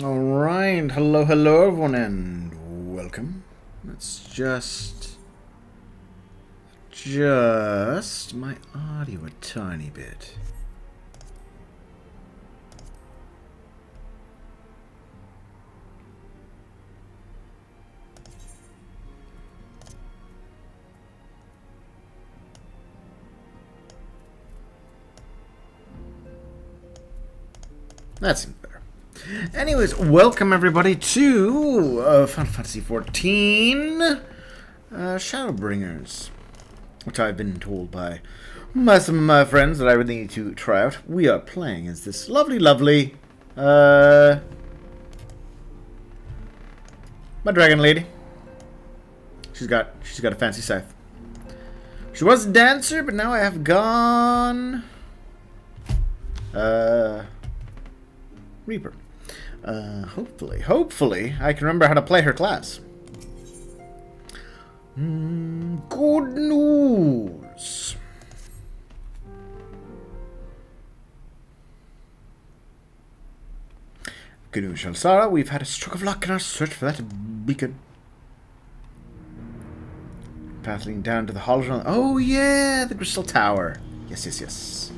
Alright, hello everyone and welcome. Let's just my audio a tiny bit. That seems better. Anyways, welcome everybody to Final Fantasy XIV Shadowbringers, which I've been told by some of my friends that I really need to try out. We are playing as this lovely, my dragon lady. She's got a fancy scythe. She was a dancer, but now I have gone Reaper. Hopefully, I can remember how to play her class. Good news. Good news, Shalsara. We've had a stroke of luck in our search for that beacon. Path leading down to the hollow. Oh yeah, the Crystal Tower. Yes.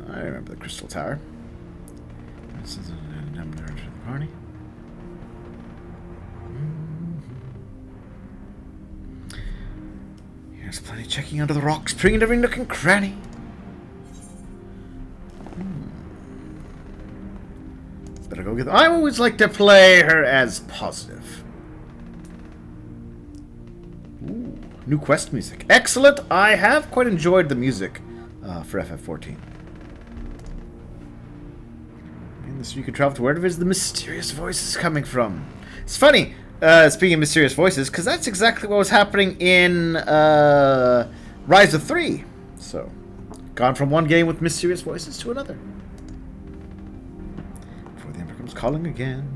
I remember the Crystal Tower. This is a number to the party. Here's plenty checking under the rocks, peering into every nook and cranny. Better go get them. I always like to play her as positive. Ooh, new quest music. Excellent! I have quite enjoyed the music for FF14. So you can travel to wherever is the mysterious voices coming from. It's funny, speaking of mysterious voices, because that's exactly what was happening in Rise of 3. So, gone from one game with mysterious voices to another. Before the Emperor comes calling again.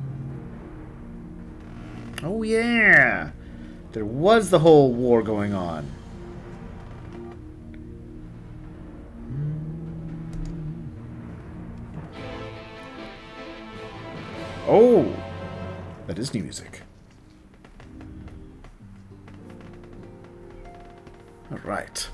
Oh yeah! There was the whole war going on. Oh, that is new music. All right.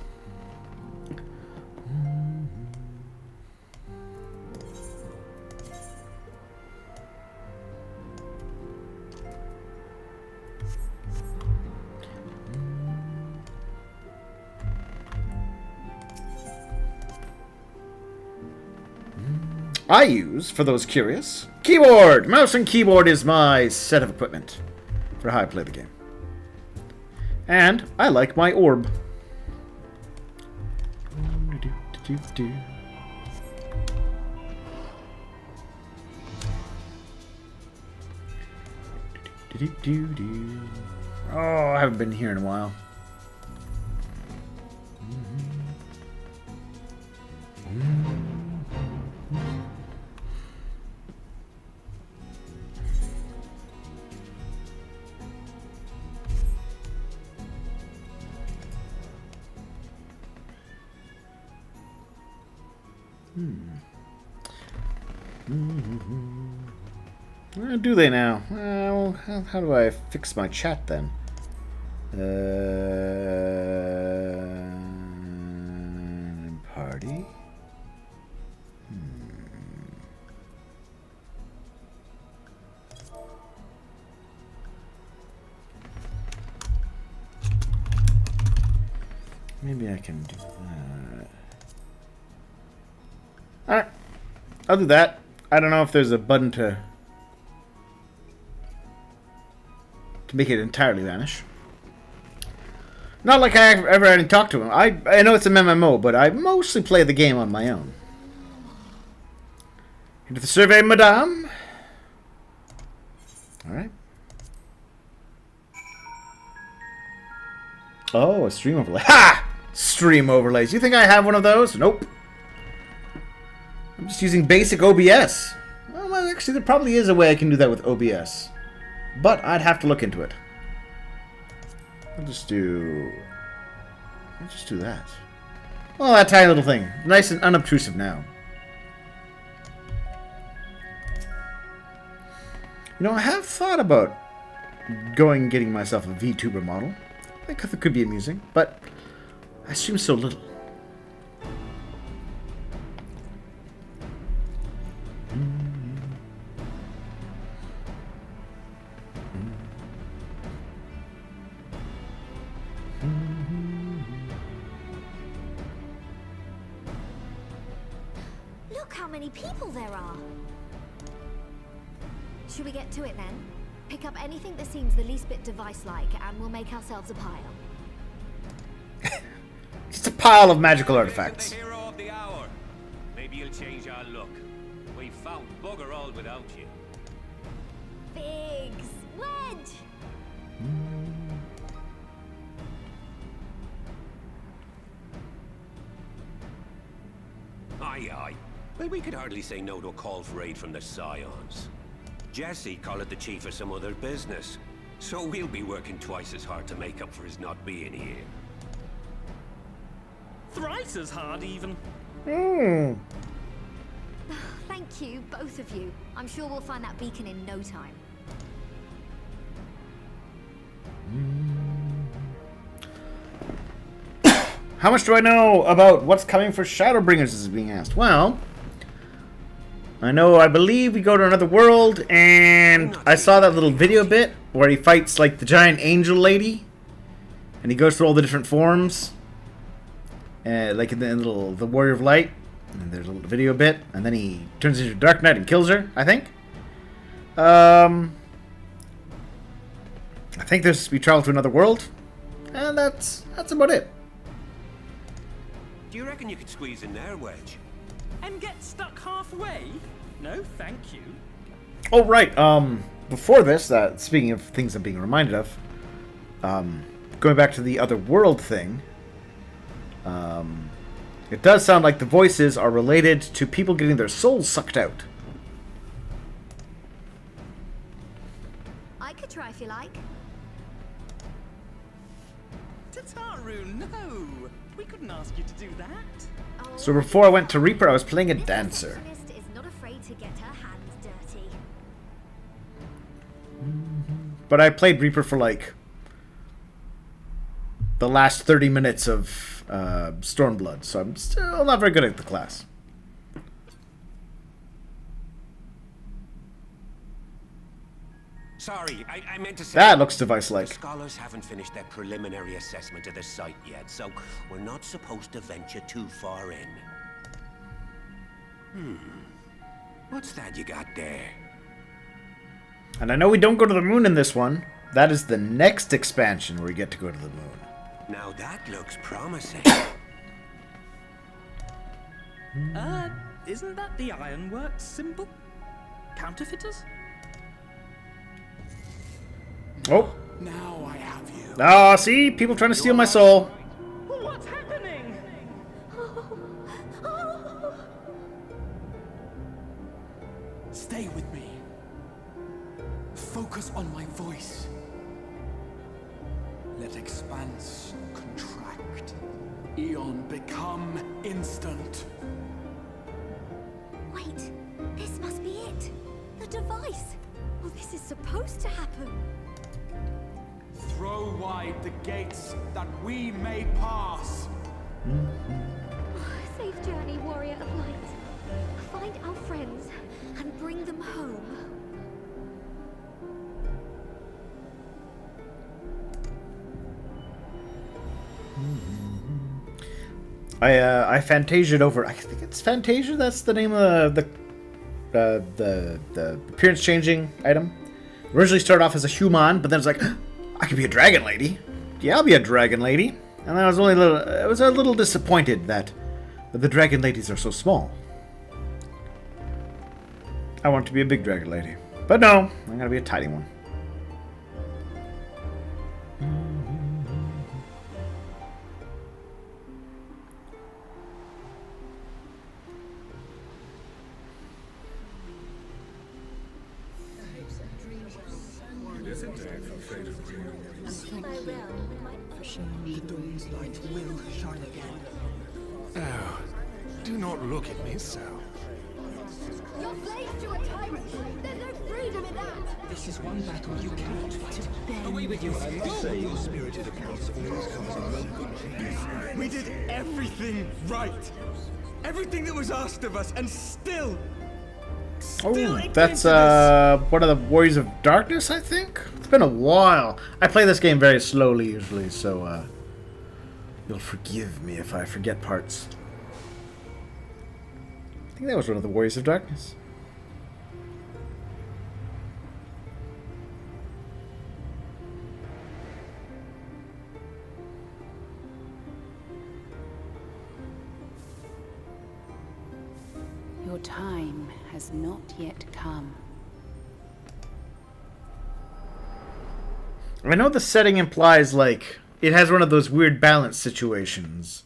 I use, for those curious, keyboard! Mouse and keyboard is my set of equipment for how I play the game. And I like my orb. Oh, I haven't been here in a while. Do they now? Well, how do I fix my chat then? Party? Maybe I can do that. Alright. I'll do that. I don't know if there's a button to make it entirely vanish. Not like I ever had to talk to him. I know it's a MMO, but I mostly play the game on my own. Into the survey, madame. Alright. Oh, a stream overlay. Ha! Stream overlays. You think I have one of those? Nope. I'm just using basic OBS. Well, actually, there probably is a way I can do that with OBS. But I'd have to look into it. I'll just do that. Oh, that tiny little thing. Nice and unobtrusive now. You know, I have thought about going and getting myself a VTuber model. I think it could be amusing, but I stream so little. Look how many people there are. Should we get to it then? Pick up anything that seems the least bit device-like, and we'll make ourselves a pile. Just a pile of magical artifacts. The hero of the hour. Maybe you'll change our look. We found bugger all without you. Biggs! Wedge! Aye, aye. Well, we could hardly say no to a call for aid from the Scions. Jesse call it the chief of some other business. So we'll be working twice as hard to make up for his not being here. Thrice as hard, even. Thank you, both of you. I'm sure we'll find that beacon in no time. How much do I know about what's coming for Shadowbringers is being asked. Well, I believe we go to another world, and I saw that little video bit where he fights like the giant angel lady, and he goes through all the different forms, like in the Warrior of Light, and there's a little video bit, and then he turns into Dark Knight and kills her, I think. I think we travel to another world, and that's about it. Do you reckon you could squeeze in there, Wedge? And get stuck halfway? No, thank you. Oh, right. Before this, speaking of things I'm being reminded of, going back to the other world thing, it does sound like the voices are related to people getting their souls sucked out. I could try if you like. Tataru, no! We couldn't ask you to do that. Oh, So before I went to Reaper, I was playing a dancer. This receptionist is not afraid to get her hands dirty. But I played Reaper for like the last 30 minutes of Stormblood, so I'm still not very good at the class. Sorry, I meant to say... That looks The device-like. scholars haven't finished their preliminary assessment of the site yet, so we're not supposed to venture too far in. What's that you got there? And I know we don't go to the moon in this one. That is the next expansion where we get to go to the moon. Now that looks promising. Isn't that the Ironworks symbol? Counterfeiters? Oh. Now I have you. Ah, see? People trying to steal my soul. What's happening? Stay with me. Focus on my voice. Let expanse contract. Eon become instant. Wait, this must be it. The device. Well, this is supposed to happen. Throw wide the gates that we may pass. Safe journey, warrior of light. Find our friends and bring them home. I fantasiaed over. I think it's Fantasia. That's the name of the appearance changing item. Originally started off as a human, but then it's like, I could be a dragon lady. Yeah, I'll be a dragon lady. And I was a little disappointed that the dragon ladies are so small. I want to be a big dragon lady, but no, I'm gonna be a tiny one. The dawn's light will shine again. Oh, do not look at me so. You're slaves to a tyrant. There's no freedom in that. This is one battle you cannot fight. Away with you! We did everything right. Everything that was asked of us, and still Oh, it that's came to one of the Warriors of Darkness, I think. It's been a while. I play this game very slowly usually, so you'll forgive me if I forget parts. I think that was one of the Warriors of Darkness. Your time has not yet come. I know the setting implies, like, it has one of those weird balance situations.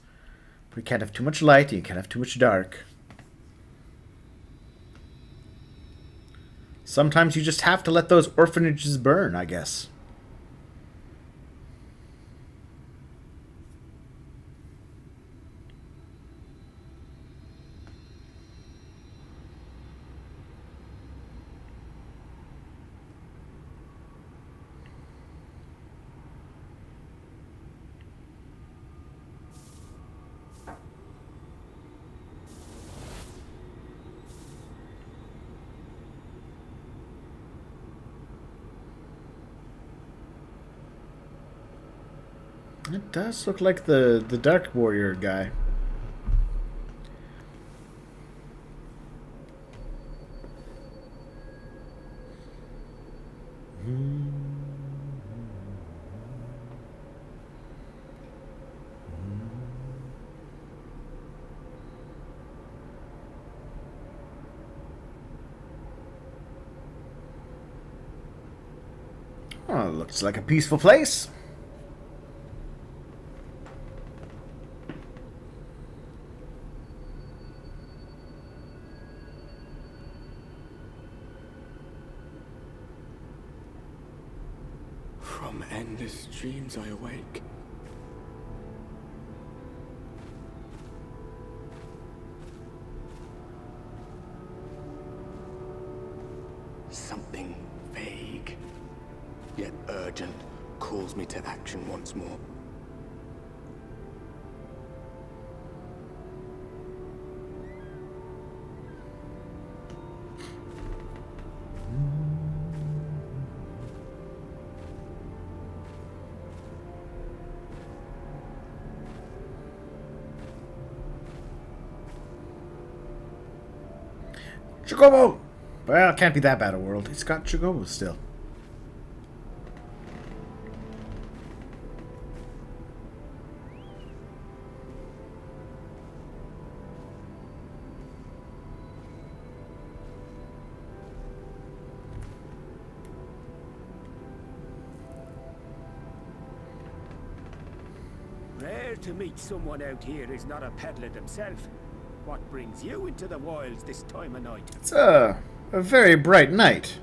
You can't have too much light, and you can't have too much dark. Sometimes you just have to let those orphanages burn, I guess. It does look like the Dark Warrior guy. Oh, looks like a peaceful place. From endless dreams I awake. Something vague, yet urgent, calls me to action once more. Chocobo! Well, it can't be that bad a world. It's got Chocobo still. Rare to meet someone out here who's not a peddler himself. What brings you into the wilds this time of night? It's a very bright night.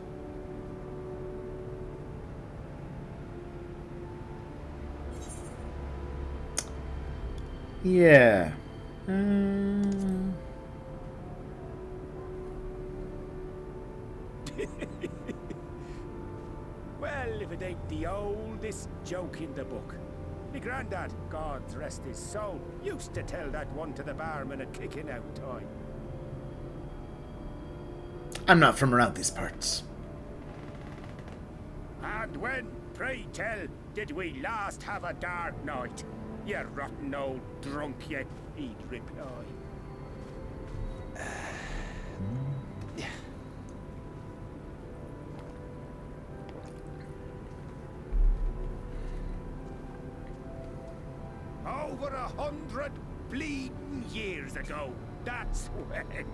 Yeah. Well, if it ain't the oldest joke in the book. Me granddad, God rest his soul, used to tell that one to the barman at kicking out time. I'm not from around these parts. And when, pray tell, did we last have a dark night? You rotten old drunk, yet he'd reply. Over 100 bleeding years ago, that's when.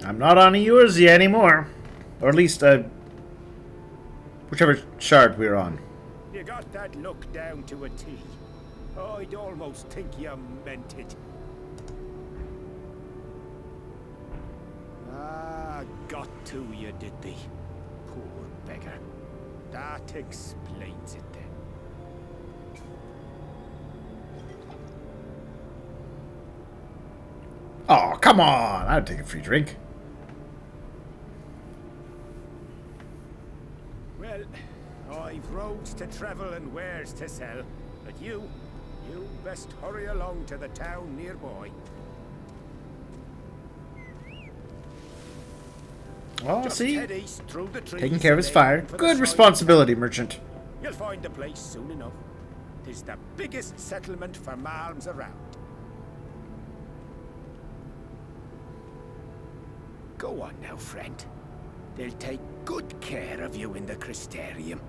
I'm not on Eorzea anymore. Or at least, whichever shard we're on. You got that look down to a T. I'd almost think you meant it. Ah, got to you, did they? Poor beggar. That explains it then. Oh, come on! I'd take a free drink. Well, I've roads to travel and wares to sell. But you best hurry along to the town nearby. Oh, Just see? head east through the trees Taking care of his and fire. aim for the Good side responsibility, merchant. You'll find the place soon enough. 'Tis the biggest settlement for malms around. Go on now, friend. They'll take good care of you in the Crystarium.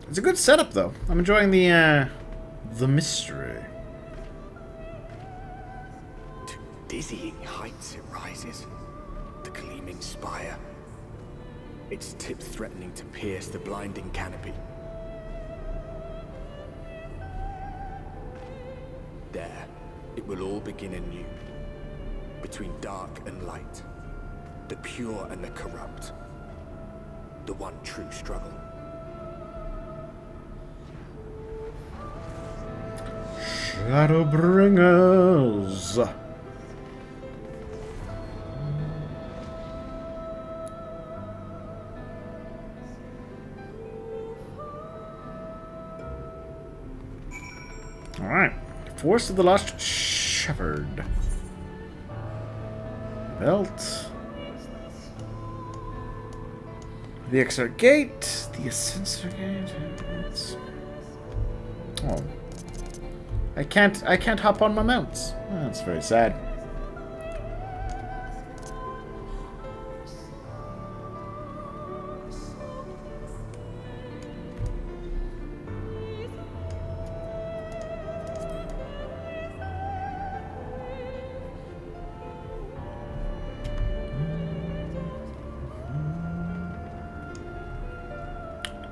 It's a good setup, though. I'm enjoying the mystery. To dizzying heights it rises. The gleaming spire. Its tip threatening to pierce the blinding canopy. There, it will all begin anew. Between dark and light. The pure and the corrupt. The one true struggle. Shadowbringers. Alright. Force of the Lost Shepherd. Belt. The XR Gate. The Ascensor Gate. Oh. I can't hop on my mounts. Oh, that's very sad.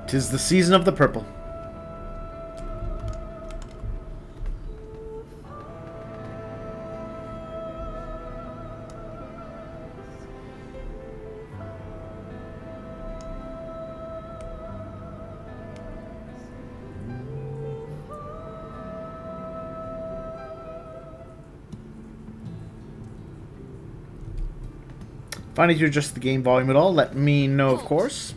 Tis the season of the purple. Find if you adjust the game volume at all, let me know, of course.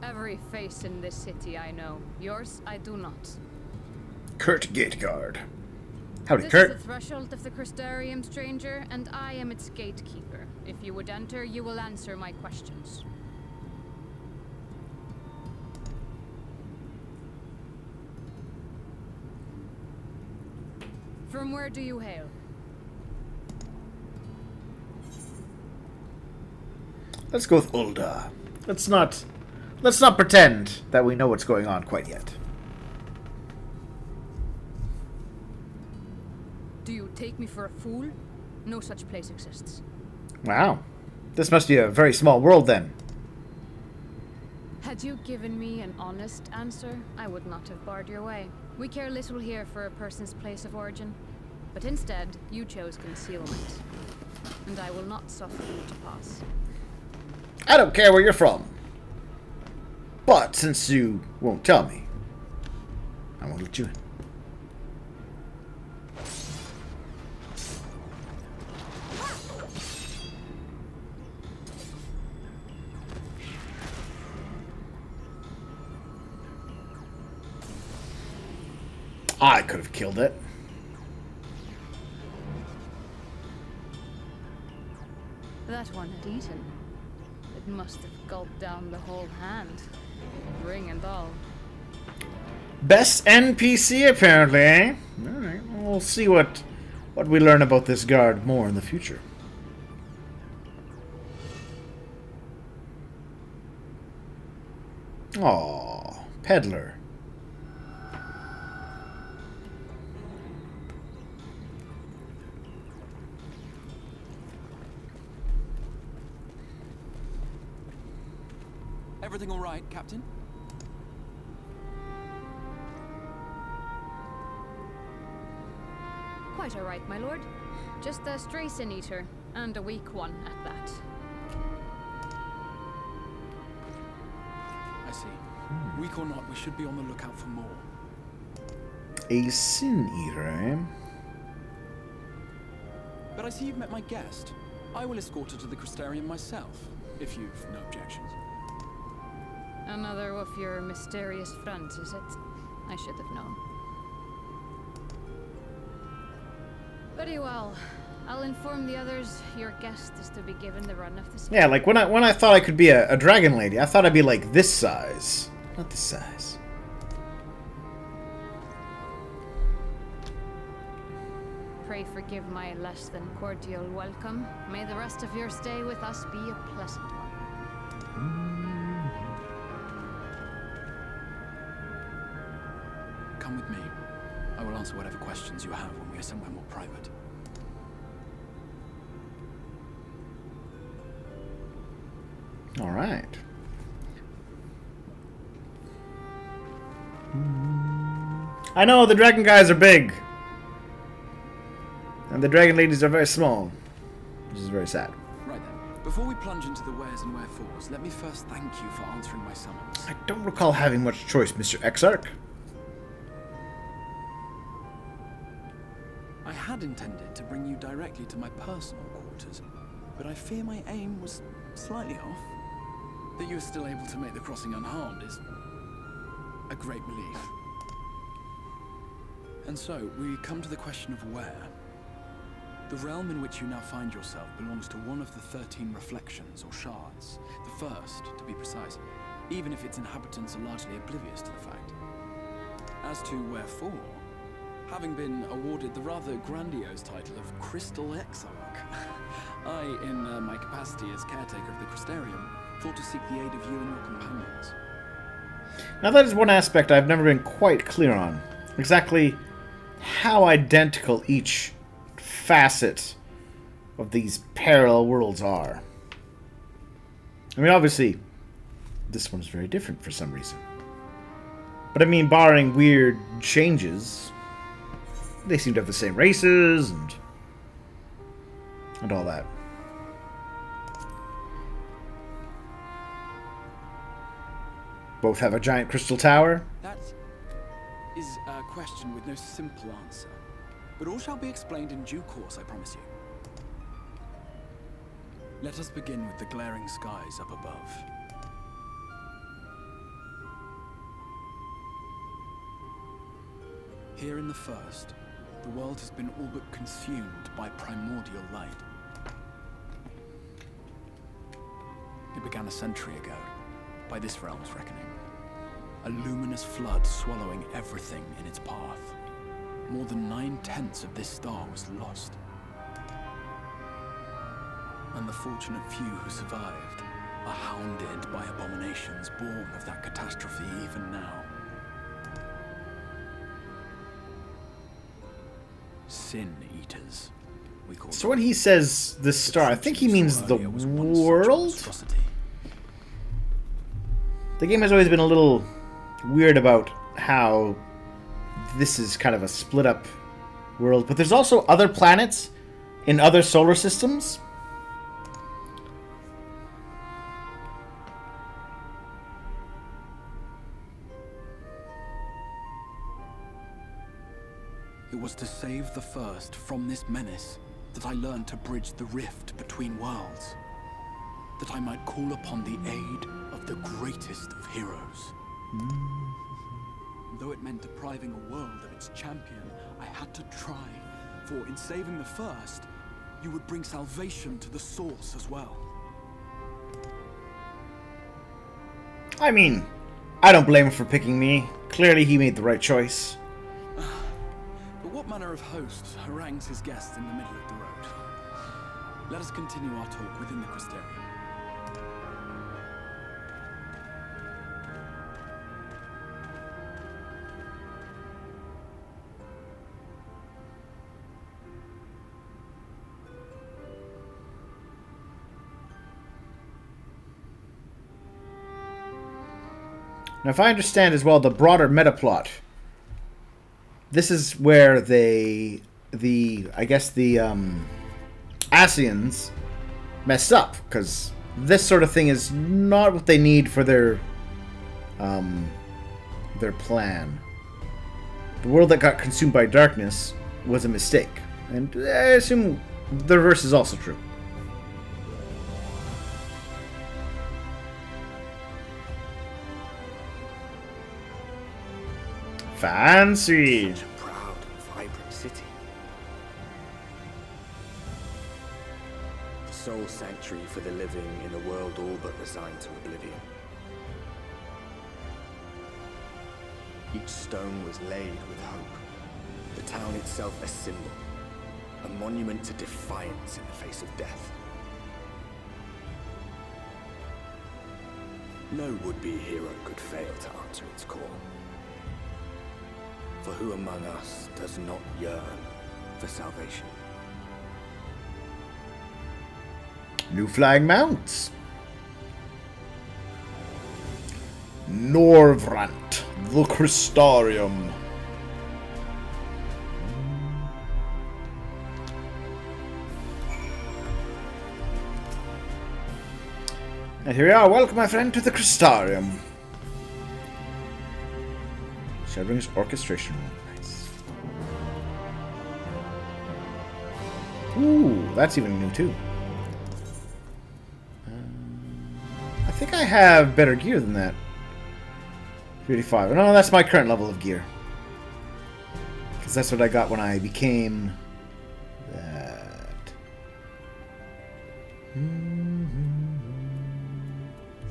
Every face in this city I know. Yours, I do not. Kurt Gateguard. Howdy, This Kurt. is the threshold of the Crystarium, stranger, and I am its gatekeeper. If you would enter, you will answer my questions. From where do you hail? Let's go with Ulda. Let's not pretend that we know what's going on quite yet. Do you take me for a fool? No such place exists. Wow. This must be a very small world then. Had you given me an honest answer, I would not have barred your way. We care little here for a person's place of origin, but instead, you chose concealment. And I will not suffer you to pass. I don't care where you're from. But since you won't tell me, I won't let you in. I could have killed it. That one had eaten. It must have gulped down the whole hand. Ring and all. Best NPC, apparently, eh? Alright, we'll see what we learn about this guard more in the future. Aww, peddler. Everything all right, Captain? Quite all right, my lord. Just a stray sin eater, and a weak one at that. I see. Weak or not, we should be on the lookout for more. A sin eater, eh? But I see you've met my guest. I will escort her to the Crystarium myself, if you've no objections. Another of your mysterious friends, is it? I should have known. Very well. I'll inform the others your guest is to be given the run of the city. Yeah, like when I thought I could be a dragon lady, I thought I'd be like this size. Not this size. Pray forgive my less than cordial welcome. May the rest of your stay with us be a pleasant one. Come with me. I will answer whatever questions you have when we are somewhere more private. All right. I know the dragon guys are big. And the dragon ladies are very small. Which is very sad. Right then. Before we plunge into the wheres and wherefores, let me first thank you for answering my summons. I don't recall having much choice, Mr. XIV. I had intended to bring you directly to my personal quarters, but I fear my aim was slightly off. That you were still able to make the crossing unharmed is a great relief. And so, we come to the question of where. The realm in which you now find yourself belongs to one of the 13 reflections, or shards. The first, to be precise, even if its inhabitants are largely oblivious to the fact. As to wherefore, having been awarded the rather grandiose title of Crystal Exarch, I, in my capacity as caretaker of the Crystarium, thought to seek the aid of you and your companions. Now that is one aspect I've never been quite clear on. Exactly how identical each facet of these parallel worlds are. I mean, obviously, this one's very different for some reason. But I mean, barring weird changes, they seem to have the same races and all that. Both have a giant crystal tower. That is a question with no simple answer. But all shall be explained in due course, I promise you. Let us begin with the glaring skies up above. Here in the first, the world has been all but consumed by primordial light. It began a century ago, by this realm's reckoning. A luminous flood swallowing everything in its path. More than 9/10 of this star was lost. And the fortunate few who survived are hounded by abominations born of that catastrophe even now. Sin eaters, we call So when he says the star, I think he means the world? The game has always been a little weird about how this is kind of a split up world, but there's also other planets in other solar systems. It was to save the first from this menace that I learned to bridge the rift between worlds. That I might call upon the aid of the greatest of heroes. Though it meant depriving a world of its champion, I had to try. For in saving the first, you would bring salvation to the source as well. I mean, I don't blame him for picking me. Clearly he made the right choice. But what manner of host harangues his guests in the middle of the road? Let us continue our talk within the Crystarium. Now, if I understand as well the broader meta plot, this is where I guess the Asians messed up, because this sort of thing is not what they need for their plan. The world that got consumed by darkness was a mistake, and I assume the reverse is also true. Fancy. Such a proud and vibrant city. The sole sanctuary for the living in a world all but resigned to oblivion. Each stone was laid with hope. The town itself a symbol, a monument to defiance in the face of death. No would-be hero could fail to answer its call. For who among us does not yearn for salvation? New flag mounts. Norvrant, the Crystarium. And here we are. Welcome, my friend, to the Crystarium. Shadowbringers orchestration. Nice. Ooh, that's even new too. I think I have better gear than that. 35. No, that's my current level of gear. Because that's what I got when I became that.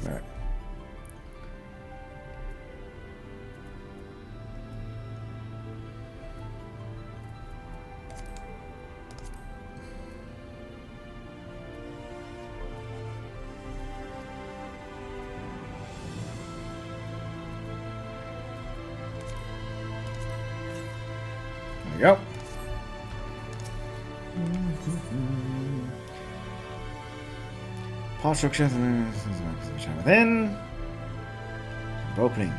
Alright. There we go. Pause within. Opening.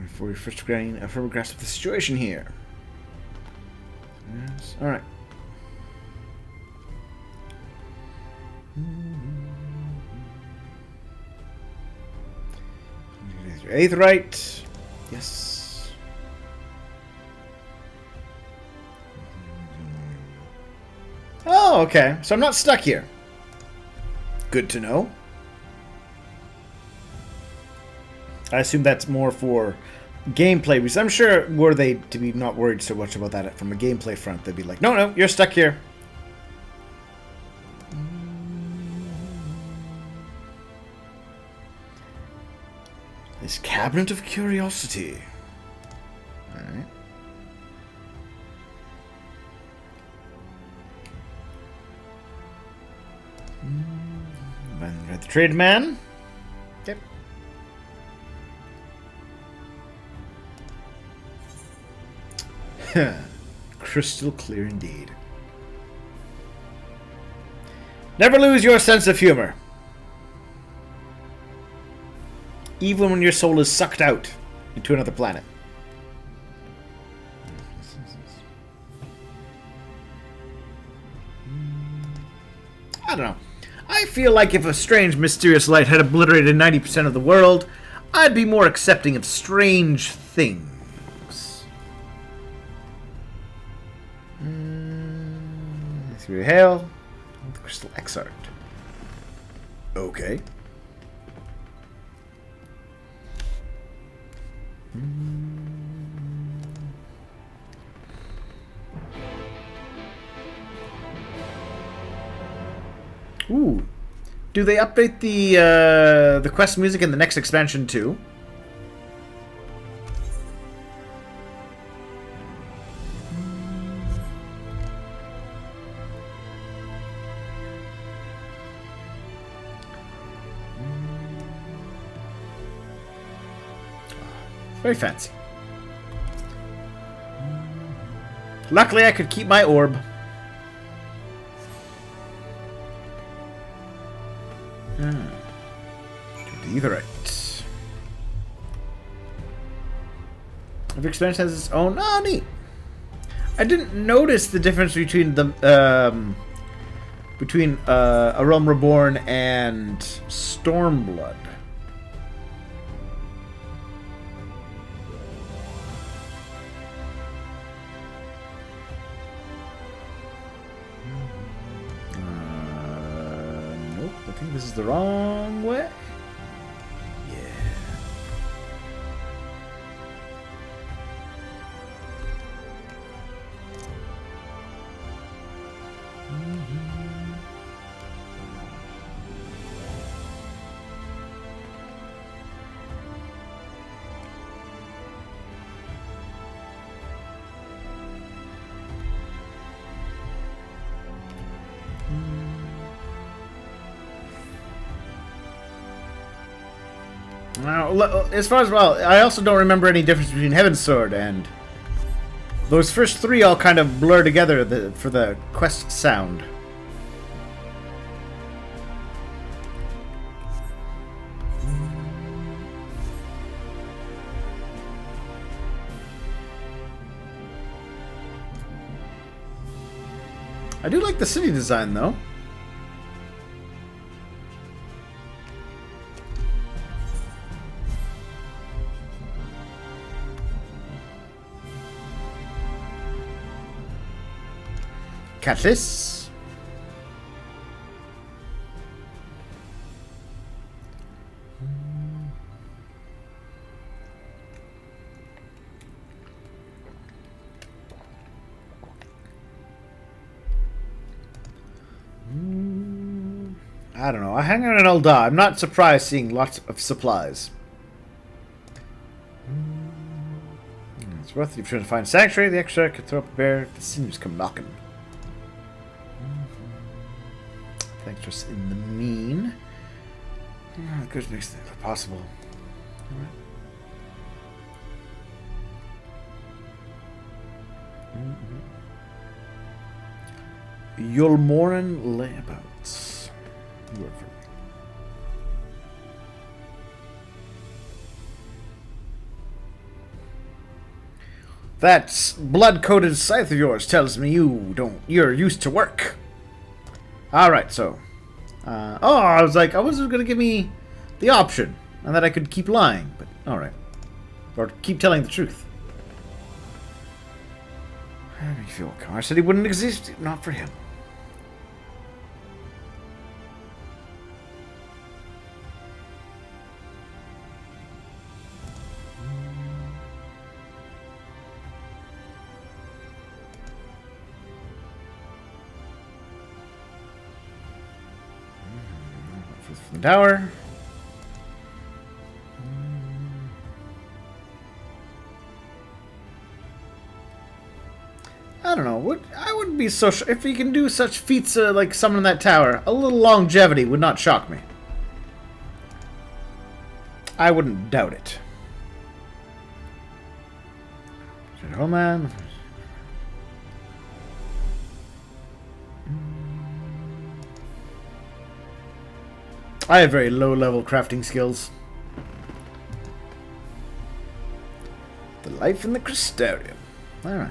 For your first getting a firm grasp of the situation here. Yes. All right. Your 8th right. Yes. Oh, okay. So I'm not stuck here. Good to know. I assume that's more for gameplay reasons. I'm sure were they to be not worried so much about that from a gameplay front, they'd be like, no, you're stuck here. This cabinet of curiosity. Alright. Read the trade man. Yep. Crystal clear indeed. Never lose your sense of humor. Even when your soul is sucked out into another planet. I don't know. I feel like if a strange, mysterious light had obliterated 90% of the world, I'd be more accepting of strange things. Through hail. The crystal X art. Okay. Ooh. Do they update the quest music in the next expansion too? Very fancy. Luckily, I could keep my orb. To the Etherite. Every expansion has its own. Oh, neat. I didn't notice the difference between the A Realm Reborn and Stormblood. Nope, I think this is the wrong way. Now, as far as I also don't remember any difference between Heaven's Sword and those first three. All kind of blur together for the quest sound. I do like the city design, though. Catch this. I don't know. I hang out in Ul'dah. I'm not surprised seeing lots of supplies. It's worth it if you're trying to find sanctuary. The extra could throw up a bear if the sinews come knocking. Thanks, just in the mean. Of course, makes things possible. All right. Yulmoran layabouts. You work for me. That blood-coated scythe of yours tells me you're used to work. Alright, so. I was like, I was going to give me the option, and that I could keep lying, but alright. Or keep telling the truth. How do you feel? I said he wouldn't exist, if not for him. From the tower. I don't know. I wouldn't be so sure if he can do such feats like summoning that tower. A little longevity would not shock me. I wouldn't doubt it. Oh man. I have very low-level crafting skills. The life in the Crystarium. Alright.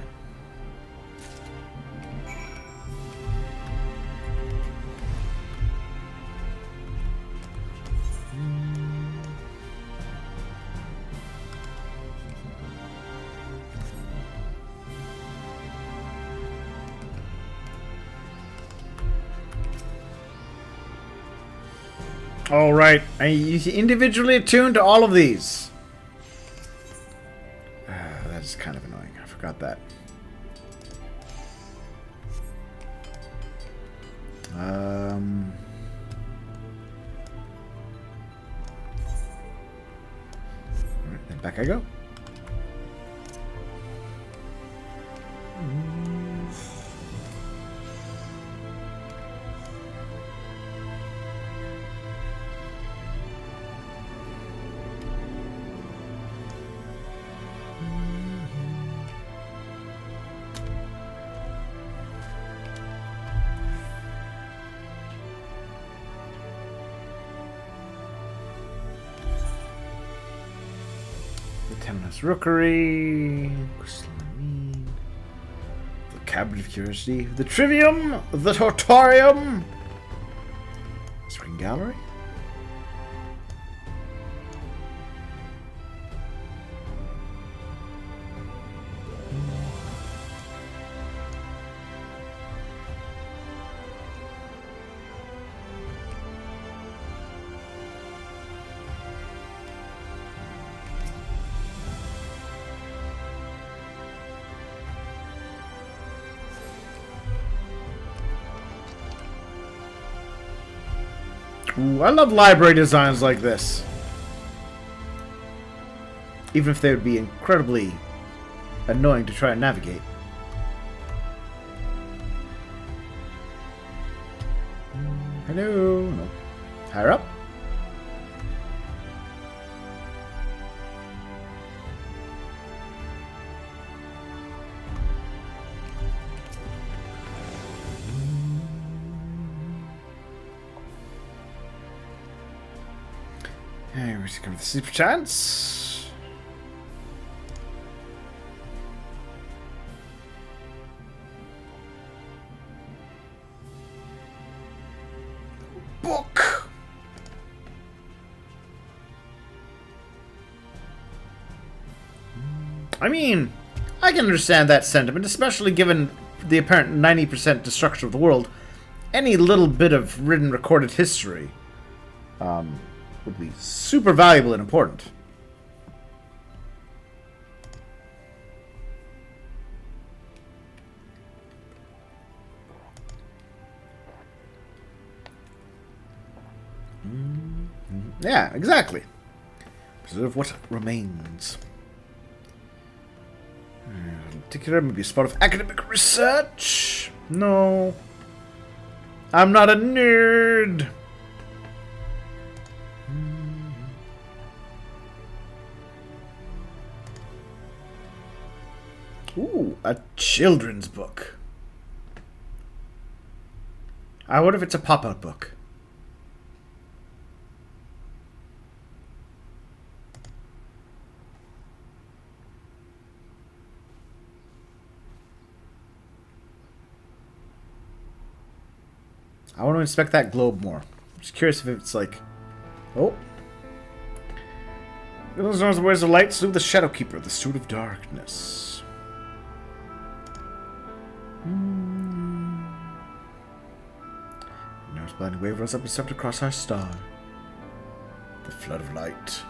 All right, you individually attuned to all of these. That's kind of annoying. I forgot that. All right, then back I go. Temna's Rookery. The Cabinet of Curiosity. The Trivium. The Tortorium. Screen Gallery. Ooh, I love library designs like this. Even if they would be incredibly annoying to try and navigate. Hello. No. Higher up. Hey, we're just going to super chance. Book. I mean, I can understand that sentiment, especially given the apparent 90% destruction of the world. Any little bit of written recorded history would be super valuable and important. Yeah, exactly. Preserve what remains. In particular, maybe a spot of academic research. No. I'm not a nerd. Ooh, a children's book. I wonder if it's a pop-out book. I want to inspect that globe more. I'm just curious if it's like... Oh. Those knows the ways of light, salute the Shadowkeeper, the Steward of Darkness. Notice blinding wave rose up and swept across our star. The flood of light.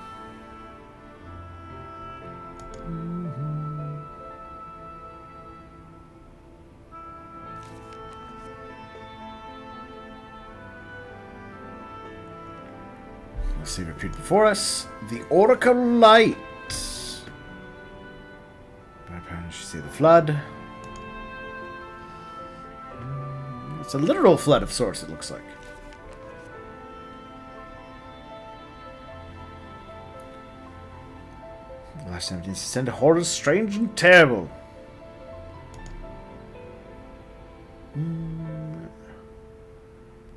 Let's see, repeat before us. The Oracle Light. By apparently she see the flood. It's a literal flood of sorts, it looks like. The last 17 send horrors strange and terrible.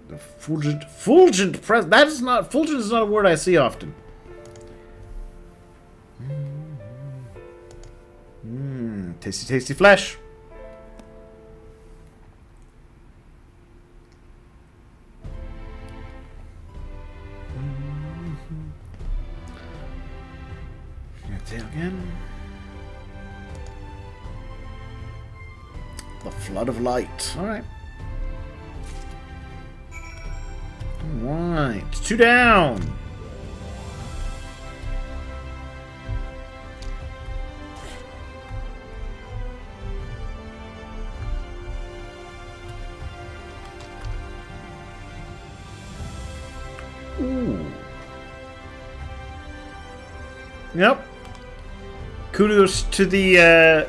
The fulgent presence. That is not fulgent is not a word I see often. Tasty, tasty flesh. Again. The flood of light. All right. All right. 2 down. Ooh. Yep. Kudos to the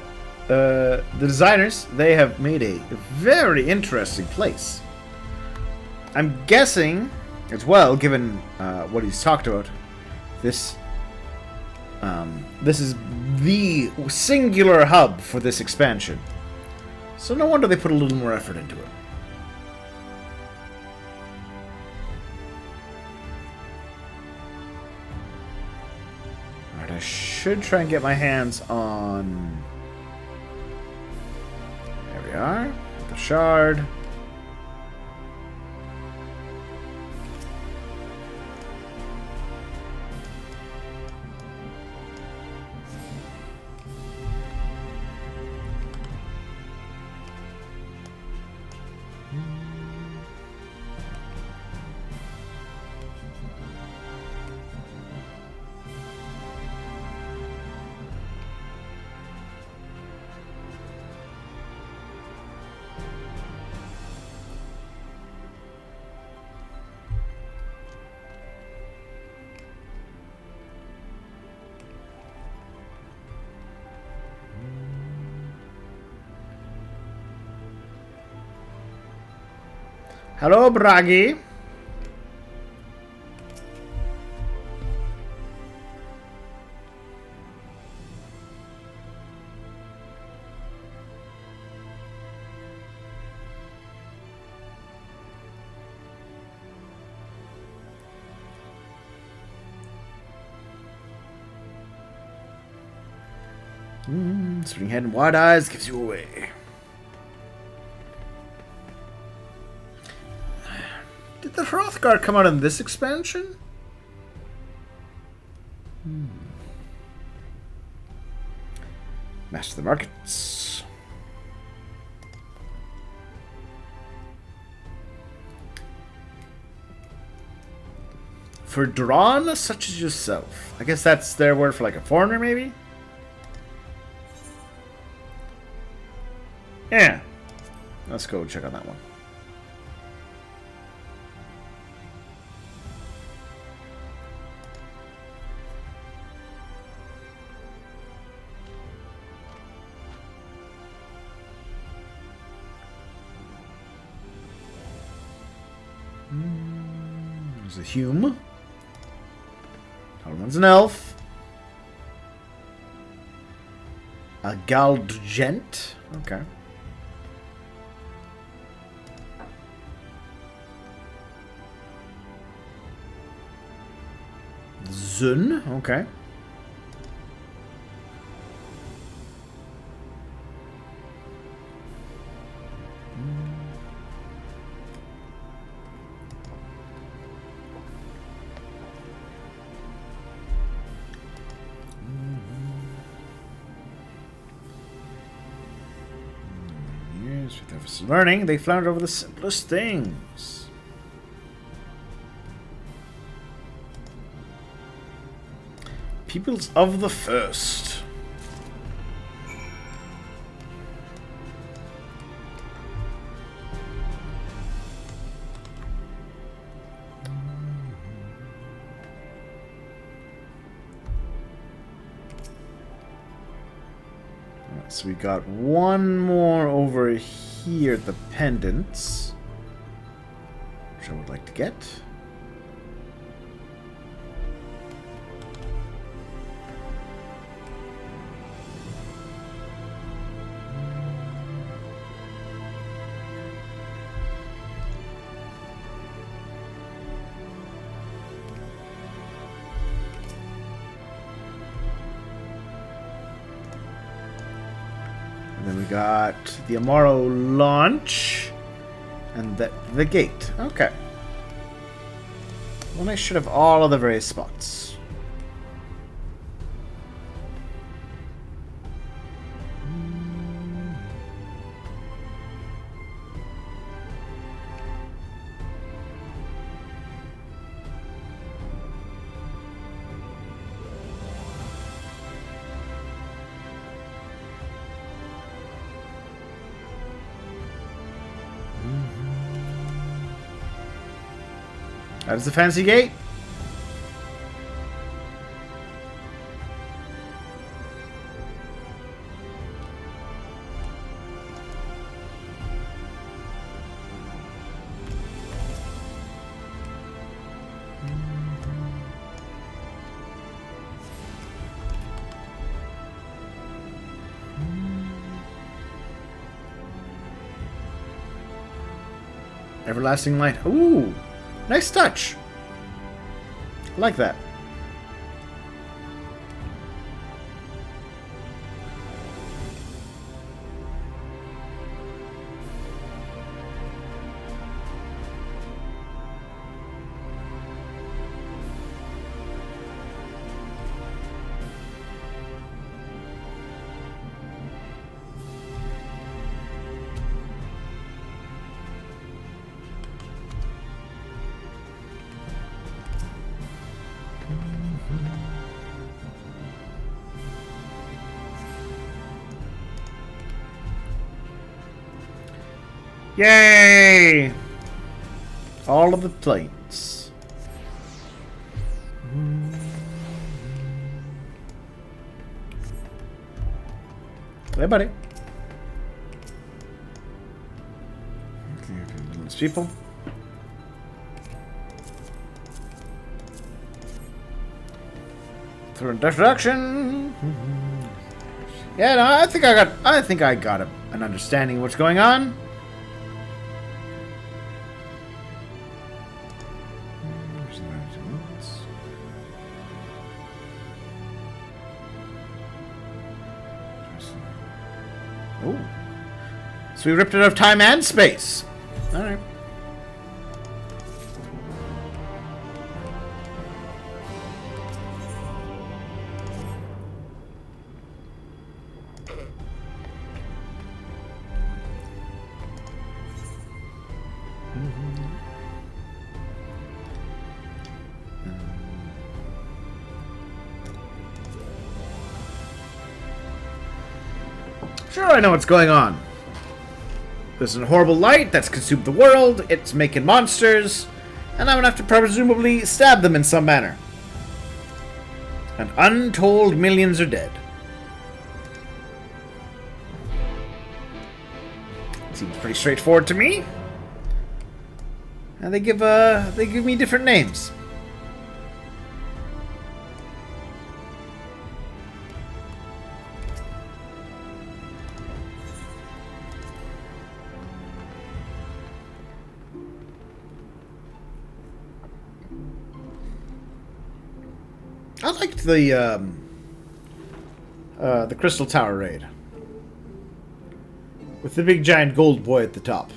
designers. They have made a very interesting place. I'm guessing, as well, given what he's talked about, this is the singular hub for this expansion. So no wonder they put a little more effort into it. Alright, I should try and get my hands on... There we are. The shard. Hello, Bragi. Swing head and wide eyes gives you away. Did the Hrothgar come out in this expansion? Master the markets. For drawn such as yourself. I guess that's their word for like a foreigner, maybe? Yeah. Let's go check on that one. There's a Hume. Other one's an elf. A Galdgent. Okay. Zun. Okay. With their learning, they flounder over the simplest things. Peoples of the First. So we got one more over here at the pendants, which I would like to get. Then we got the Amaro launch and the gate. Okay. Well, I should have all of the various spots. That is the fancy gate. Everlasting light. Ooh. Nice touch. I like that. Yay! All of the plates. Hey, buddy. Those people. Through introduction. Yeah, no, I think I got an understanding of what's going on. Oh. So we ripped it out of time and space. Alright. Sure, I know what's going on. There's a horrible light that's consumed the world, it's making monsters, and I'm gonna have to presumably stab them in some manner. And untold millions are dead. Seems pretty straightforward to me. And they give me different names. I liked the Crystal Tower raid with the big giant gold boy at the top.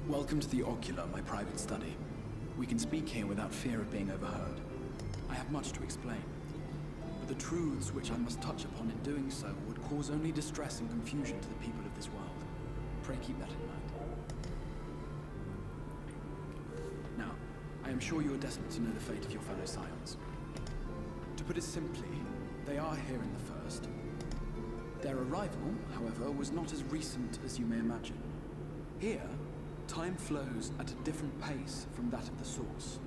Welcome to the Ocular, my private study. We can speak here without fear of being overheard. I have much to explain, but the truths which I must touch upon in doing so would cause only distress and confusion to the people of this world. Pray keep that in mind. Now, I am sure you are desperate to know the fate of your fellow Scions. To put it simply, they are here in the First. Their arrival, however, was not as recent as you may imagine. Here, time flows at a different pace from that of the Source.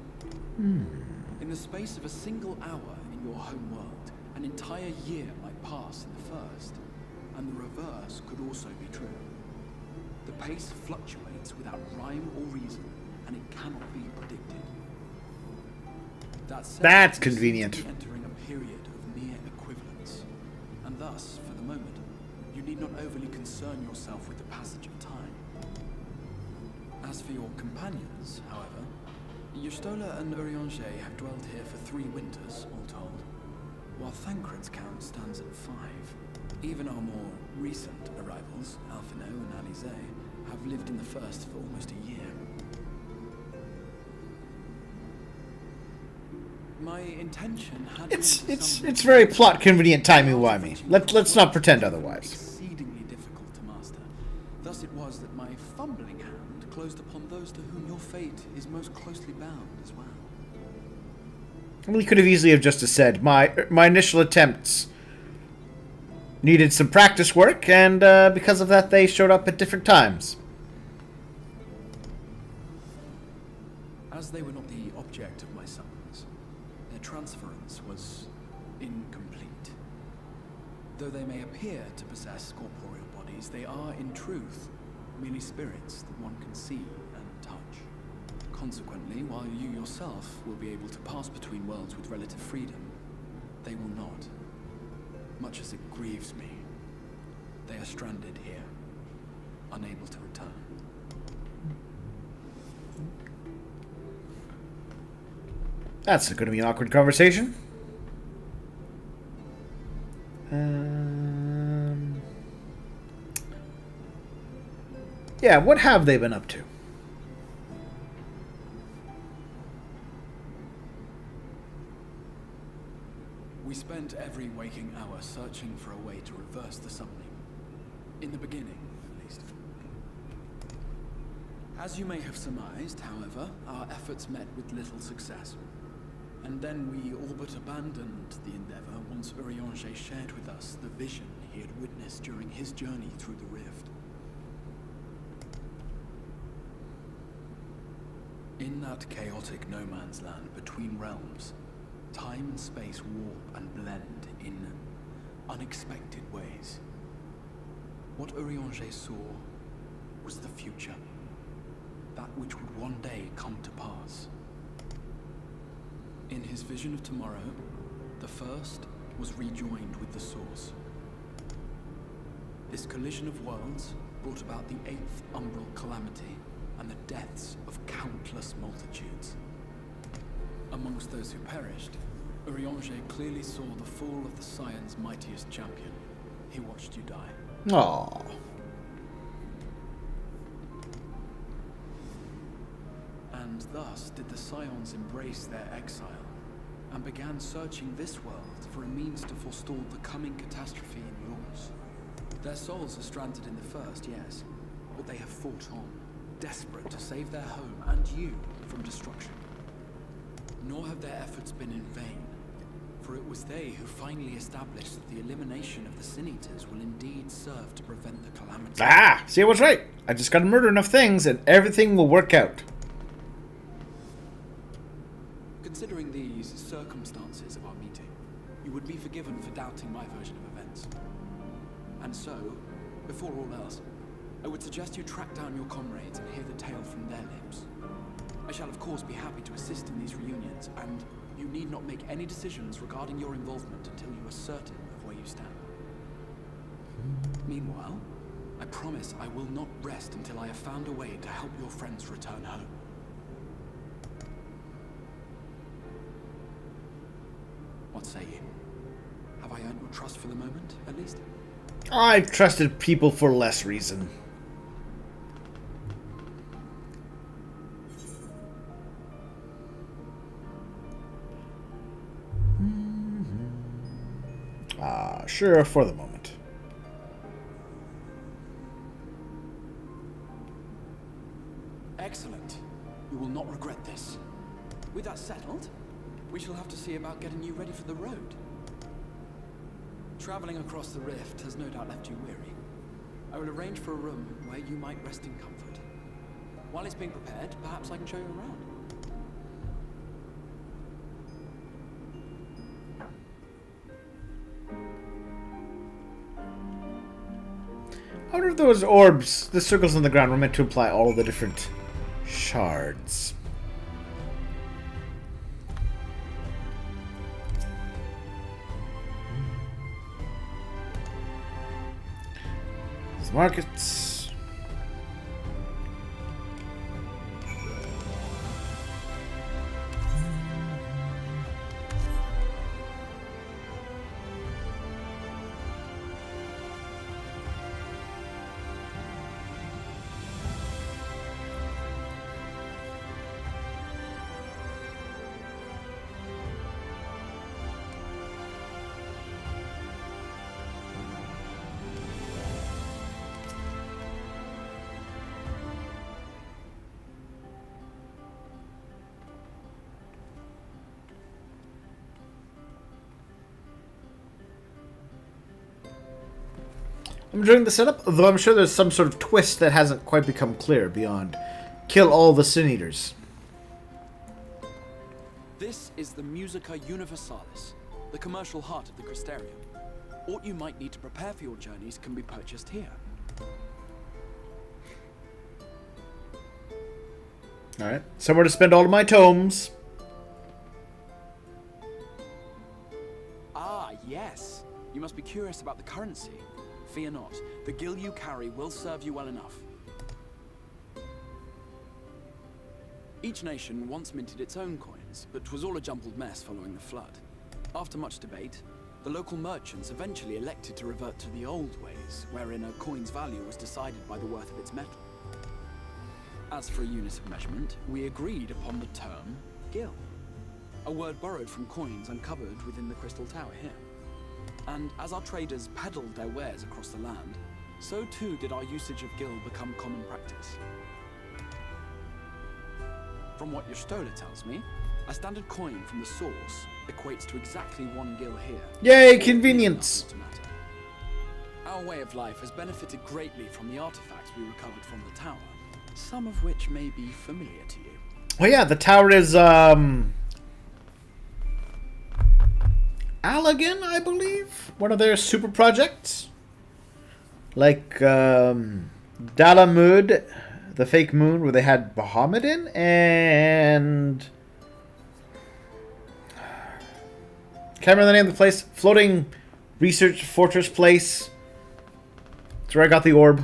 In the space of a single hour in your home world, an entire year might pass in the First, and the reverse could also be true. The pace fluctuates without rhyme or reason, and it cannot be predicted. That said, That's you seem convenient. to be entering a period of near equivalence, and thus, for the moment, you need not overly concern yourself with the passage of time. As for your companions, however, Y'shtola and Urianger have dwelled here for 3 winters, all told, while Thancred's count stands at 5. Even our more recent arrivals, Alphino and Alize, have lived in the First for almost a year. My intention had been to It's very plot convenient timey-wimey. Let's not pretend otherwise. exceedingly difficult to master. Thus it was that my fumbling hand closed upon those to whom your fate is most closely bound as well. I mean, you could have easily have just said my initial attempts needed some practice work, and because of that, they showed up at different times. As they were not the object of my summons, their transference was incomplete. Though they may appear to possess corporeal bodies, they are, in truth, merely spirits that one can see and touch. Consequently, while you yourself will be able to pass between worlds with relative freedom, they will not. Much as it grieves me, they are stranded here, unable to return. That's going to be an awkward conversation. Yeah, what have they been up to? We spent every waking hour searching for a way to reverse the summoning. In the beginning, at least. As you may have surmised, however, our efforts met with little success. And And then we all but abandoned the endeavor once Urianger shared with us the vision he had witnessed during his journey through the rift. In that chaotic no man's land between realms, time and space warp and blend in unexpected ways. What Urianger saw was the future, that which would one day come to pass. In his vision of tomorrow, the first was rejoined with the source. This collision of worlds brought about the 8th umbral calamity and the deaths of countless multitudes. Amongst those who perished, Urianger clearly saw the fall of the Scion's mightiest champion. He watched you die. Aww. And thus did the Scions embrace their exile, and began searching this world for a means to forestall the coming catastrophe in yours. Their souls are stranded in the first, yes, but they have fought on, desperate to save their home and you from destruction. Nor have their efforts been in vain, for it was they who finally established that the elimination of the Sin Eaters will indeed serve to prevent the calamity. Ah! See, I was right. I just gotta murder enough things and everything will work out. Considering these circumstances of our meeting, you would be forgiven for doubting my version of events. And so, before all else, I would suggest you track down your comrades and hear the tale from their lips. I shall of course be happy to assist in these reunions, and you need not make any decisions regarding your involvement until you are certain of where you stand. Meanwhile, I promise I will not rest until I have found a way to help your friends return home. What say you? Have I earned your trust for the moment, at least? I've trusted people for less reason. Sure, for the moment. Excellent. You will not regret this. With that settled, we shall have to see about getting you ready for the road. Traveling across the rift has no doubt left you weary. I will arrange for a room where you might rest in comfort. While it's being prepared, perhaps I can show you around. I wonder if those orbs, the circles on the ground, were meant to imply all of the different shards. These markets. I'm enjoying the setup, though I'm sure there's some sort of twist that hasn't quite become clear beyond kill all the Sin Eaters. This is the Musica Universalis, the commercial heart of the Crystarium. What you might need to prepare for your journeys can be purchased here. Alright, somewhere to spend all of my tomes. Ah, yes. You must be curious about the currency. Fear not. The gil you carry will serve you well enough. Each nation once minted its own coins, but 'twas all a jumbled mess following the flood. After much debate, the local merchants eventually elected to revert to the old ways, wherein a coin's value was decided by the worth of its metal. As for a unit of measurement, we agreed upon the term gil, a word borrowed from coins uncovered within the Crystal Tower here. And as our traders peddled their wares across the land, so too did our usage of gil become common practice. From what your Stola tells me, A standard coin from the source equates to exactly 1 gil here. Yay, convenience! Our way of life has benefited greatly from the artifacts we recovered from the tower, some of which may be familiar to you. Well, yeah, the tower is, Allegan, I believe? One of their super projects? Like, Dalamud, the fake moon, where they had Bahamut in, and... Can't remember the name of the place. Floating research fortress place. That's where I got the orb.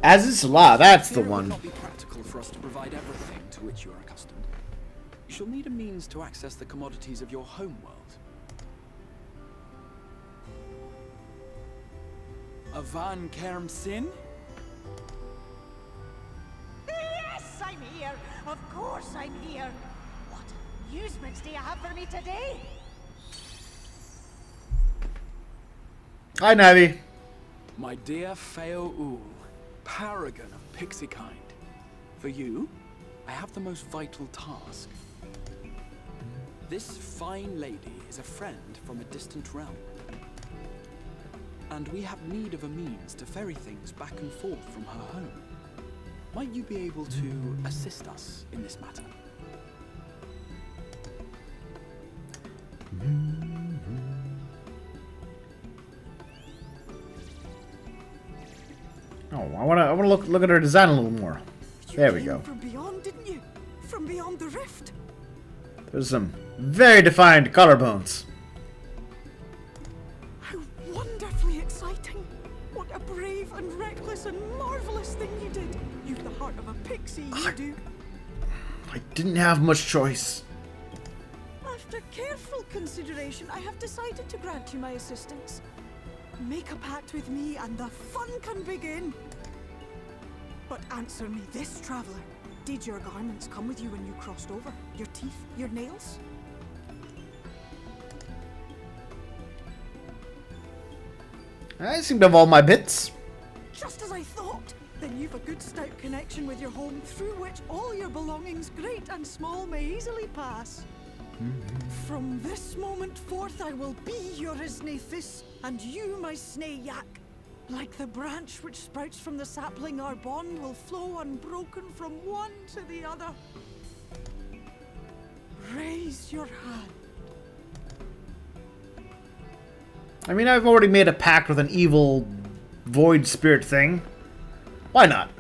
Azizla, that's the one. It will not be practical for us to provide everything to which you are accustomed. You shall need a means to access the commodities of your home world. Avan Kerm Sin? Yes, I'm here. Of course I'm here. What amusements do you have for me today? Hi, Navi. My dear Feo Ul, paragon of pixie kind. For you, I have the most vital task. This fine lady is a friend from a distant realm. And we have need of a means to ferry things back and forth from her home. Might you be able to assist us in this matter? Oh, I wanna look at her design a little more. There we go. From beyond, didn't you? From beyond the rift. There's some very defined collarbones. How wonderfully exciting. What a brave and reckless and marvelous thing you did. You've the heart of a pixie, you do. I didn't have much choice. After careful consideration, I have decided to grant you my assistance. Make a pact with me and the fun can begin. But answer me this, traveler. Did your garments come with you when you crossed over? Your teeth? Your nails? I seem to have all my bits. Just as I thought. Then you've a good stout connection with your home through which all your belongings, great and small, may easily pass. From this moment forth I will be your Isnathis, and you my Snayak. Like the branch which sprouts from the sapling, our bond will flow unbroken from one to the other. Raise your hand. I mean, I've already made a pact with an evil void spirit thing. Why not?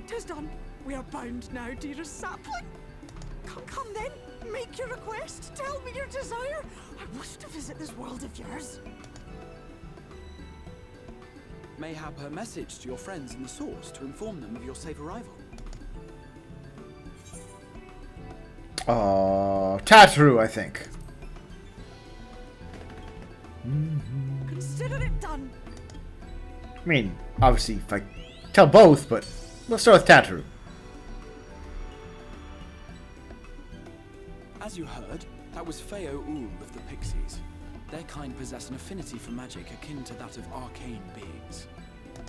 Tis done. We are bound now, dearest sapling. Come then, make your request. Tell me your desire. I wish to visit this world of yours. Mayhap her message to your friends in the source to inform them of your safe arrival. Tatru, I think. Consider it done. I mean, obviously, if I tell both, but let's start with Tatru. As you heard, that was Feo Ul of the Pixies. Their kind possess an affinity for magic akin to that of arcane beings.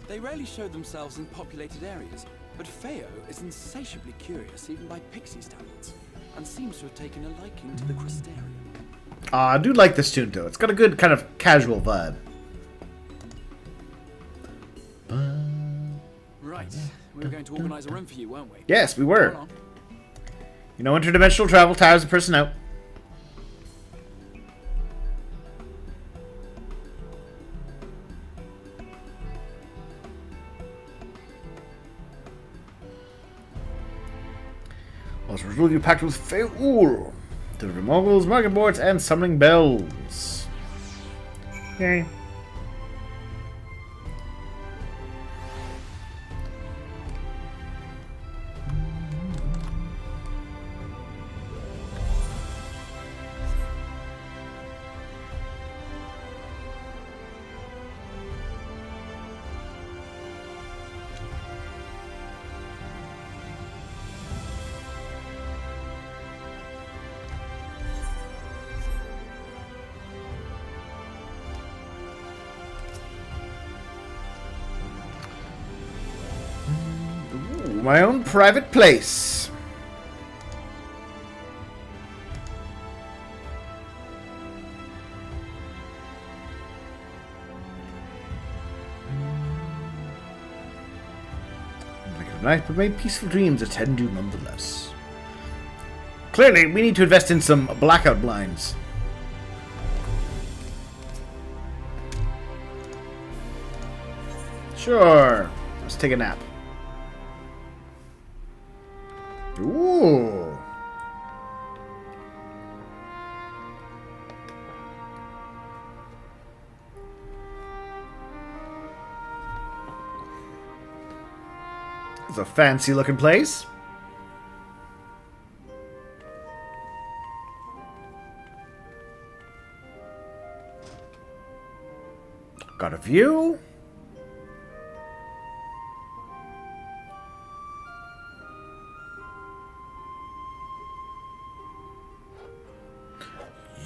They rarely show themselves in populated areas, but Feo is insatiably curious even by pixie standards, and seems to have taken a liking to the Crystarium. I do like this tune, though. It's got a good kind of casual vibe. Right, we were going to organize a room for you, weren't we? Yes, we were. Hold on. You know, interdimensional travel tires a person out. Also, rule you packed with Feul. Deliver moguls, market boards, and summoning bells. Yay. my own private place. Night, but may peaceful dreams attend you nonetheless. Clearly, we need to invest in some blackout blinds. Sure. Let's take a nap. Ooh. It's a fancy looking place. Got a view.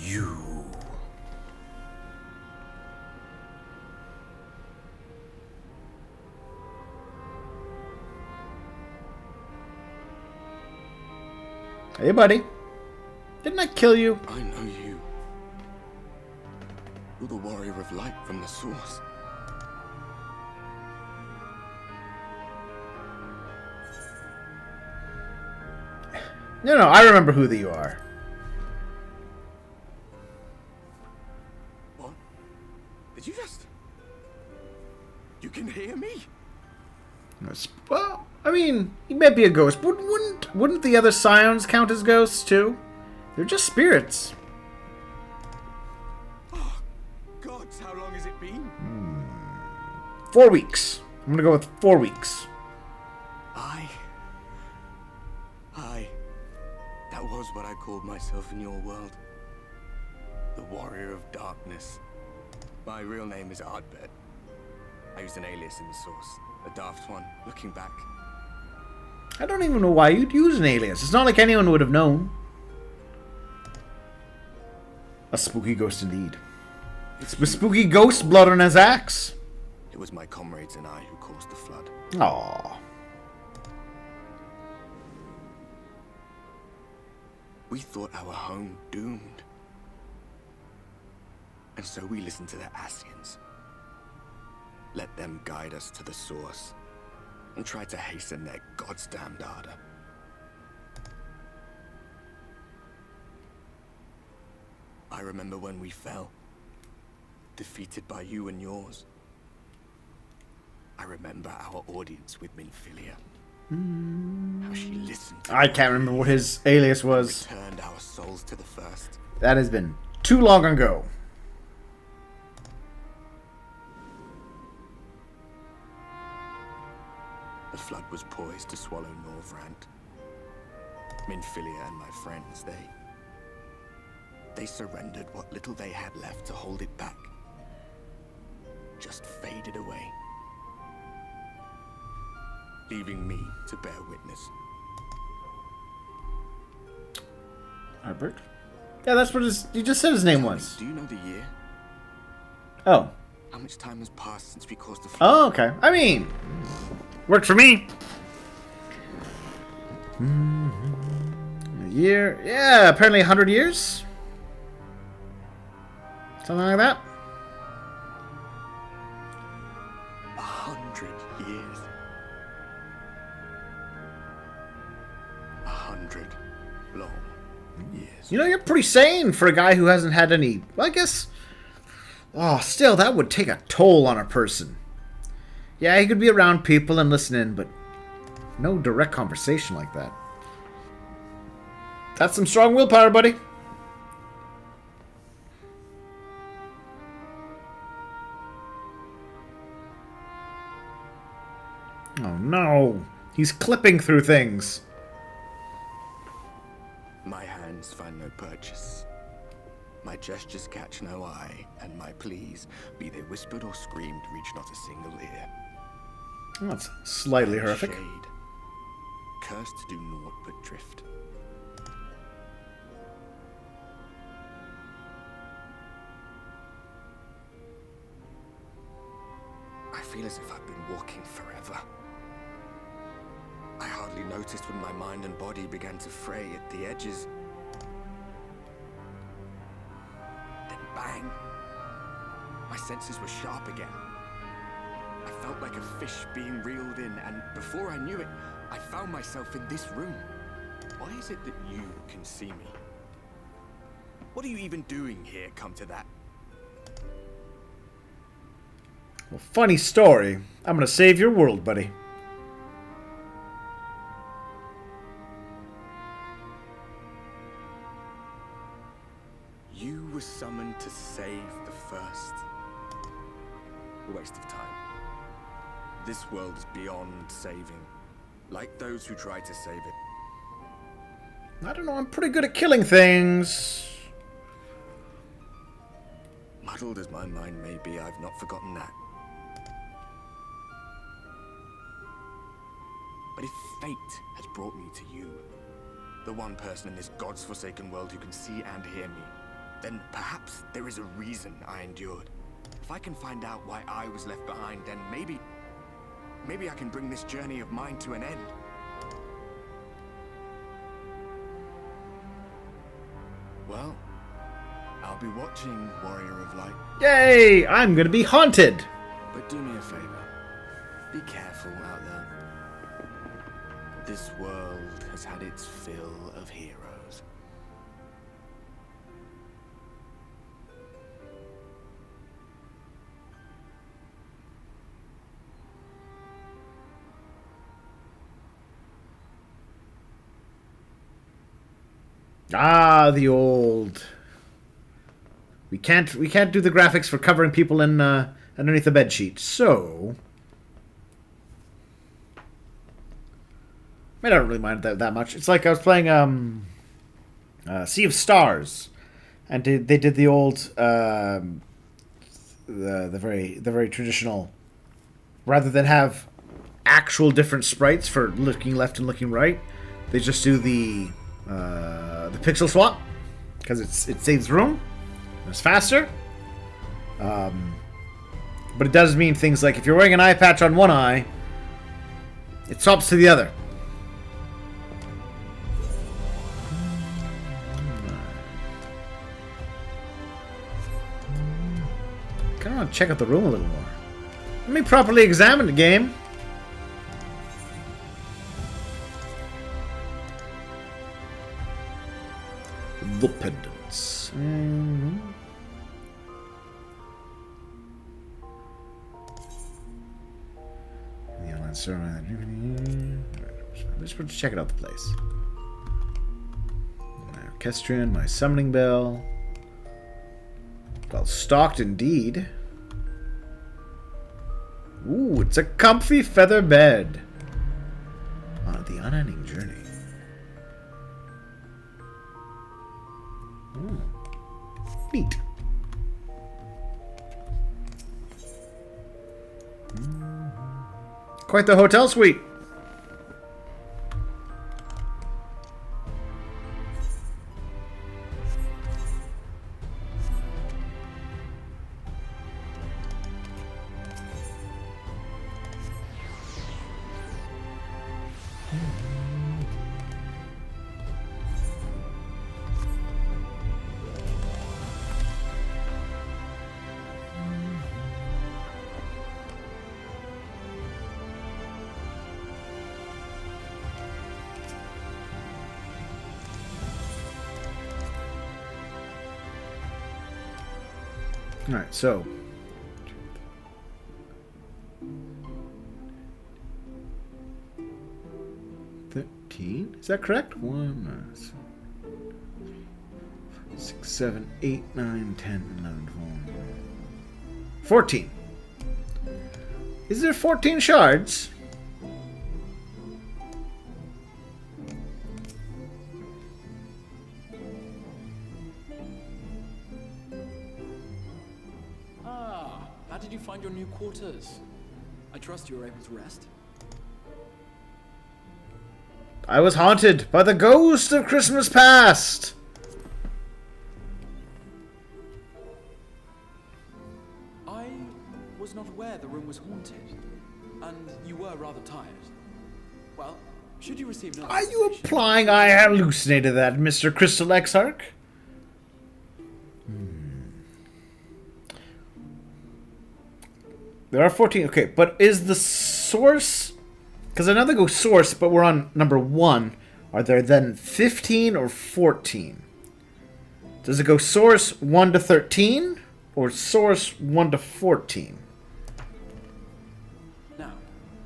You. Hey, buddy. Didn't I kill you? I know you. You're the warrior of light from the source. No, I remember who you are. What? Did you just... You can hear me? Well, I mean, he might be a ghost, but wouldn't the other scions count as ghosts too? They're just spirits. Oh, gods, how long has it been? 4 weeks. I'm gonna go with 4 weeks. That was what I called myself in your world. The Warrior of Darkness. My real name is Ardbert. I used an alias in the source. A daft one, looking back. I don't even know why you'd use an alias. It's not like anyone would have known. A spooky ghost indeed. It's a spooky ghost blood on his axe. It was my comrades and I who caused the flood. Aww. We thought our home doomed. And so we listened to the Ascians. Let them guide us to the source. And tried to hasten their goddamned ardor. I remember when we fell. Defeated by you and yours. I remember our audience with Minfilia. How she listened to I can't remember what his alias was. returned our souls to the first. That has been too long ago. The flood was poised to swallow Norvrant. Minfilia and my friends, they surrendered what little they had left to hold it back. Just faded away. Leaving me to bear witness. Albert? Yeah, that's what you just said his name was. Do you know the year? Oh. How much time has passed since we caused the flood? Oh, okay. I mean, worked for me. A year. Yeah, apparently 100 years. Something like that. 100 years. 100 long years. You know, you're pretty sane for a guy who hasn't had any... Well, I guess... Oh, still, that would take a toll on a person. Yeah, he could be around people and listen in, but no direct conversation like that. That's some strong willpower, buddy. Oh no, he's clipping through things. My hands find no purchase. My gestures catch no eye, and my pleas, be they whispered or screamed, reach not a single ear. That's slightly I'm a horrific. shade, cursed to do naught but drift. I feel as if I've been walking forever. I hardly noticed when my mind and body began to fray at the edges. Then bang! My senses were sharp again. I felt like a fish being reeled in, and before I knew it, I found myself in this room. Why is it that you can see me? What are you even doing here, come to that? Well, funny story. I'm gonna save your world, buddy. You were summoned to save the first. A waste of time. This world is beyond saving. Like those who try to save it. I don't know, I'm pretty good at killing things. Muddled as my mind may be, I've not forgotten that. But if fate has brought me to you, the one person in this God's forsaken world who can see and hear me, then perhaps there is a reason I endured. If I can find out why I was left behind, then maybe I can bring this journey of mine to an end. Well, I'll be watching, Warrior of Light. Yay! I'm gonna be haunted! But do me a favor. Be careful out there. This world has had its fill of heroes. Ah, the old. We can't do the graphics for covering people in underneath the bed sheet. So I don't really mind that much. It's like I was playing Sea of Stars, and they did the old the very traditional. Rather than have actual different sprites for looking left and looking right, they just do the pixel swap because it saves room. It's faster. But it does mean things like if you're wearing an eye patch on one eye, it swaps to the other. I kind of want to check out the room a little more. Let me properly examine the game. The pendants. The online server. I'm just going to check it out the place. My orchestrion, my summoning bell. Well stocked indeed. Ooh, it's a comfy feather bed. On the unending journey. Ooh. Neat. Quite the hotel suite. Alright, so. Is that correct? 1, 6, 7, 8, 9, 10, 11, 12, 14. Is there 14 shards? How did you find your new quarters? I trust you were able to rest. I was haunted by the ghost of Christmas past. I was not aware the room was haunted, and you were rather tired. Well, Should you receive no Are you visitation- implying I hallucinated that, Mr. Crystal Exarch? There are 14. Okay, but is the source... Because I know they go source, but we're on number 1. Are there then 15 or 14? Does it go source 1 to 13? Or source 1 to 14? Now,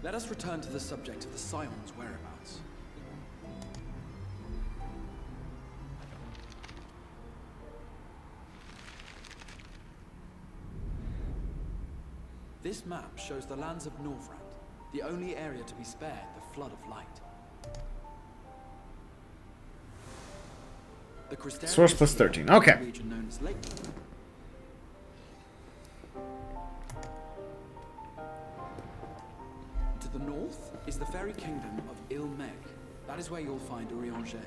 let us return to the subject of the Scion's whereabouts. This map shows the lands of Norvrand, the only area to be spared the flood of light. The Crystarian Source plus 13. Okay. region known as Lake. To the north is the fairy kingdom of Il-Meg. That is where you'll find Urianger.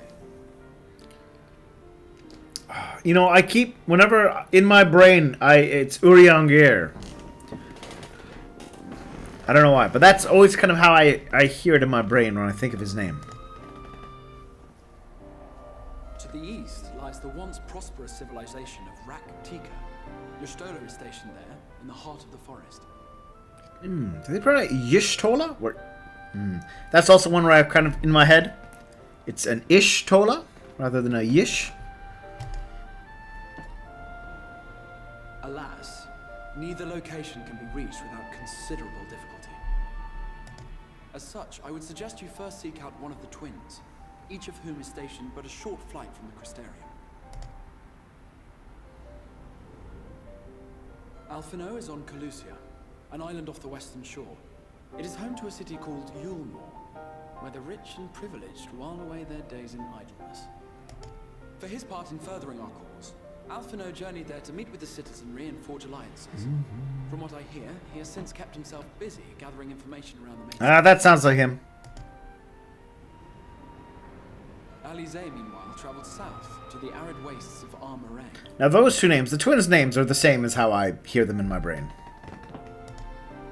You know, I keep... Whenever in my brain, it's Urianger. I don't know why, but that's always kind of how I hear it in my brain when I think of his name. To the east lies the once prosperous civilization of Rak-Tika. Your Stola is stationed there, in the heart of the forest. Do they pronounce it Yishtola? That's also one where I have kind of in my head. It's an Ishtola rather than a Yish. Alas, neither location can be reached without considerable difficulty. As such, I would suggest you first seek out one of the twins, each of whom is stationed but a short flight from the Crystarium. Alphino is on Calusia, an island off the western shore. It is home to a city called Yulmore, where the rich and privileged while away their days in idleness. For his part in furthering our cause, Alphino journeyed there to meet with the citizenry and forge alliances. From what I hear, he has since kept himself busy gathering information around the main. That sounds like him. Alize, meanwhile, traveled south to the arid wastes of Armorang. Now those two names, the twins' names, are the same as how I hear them in my brain.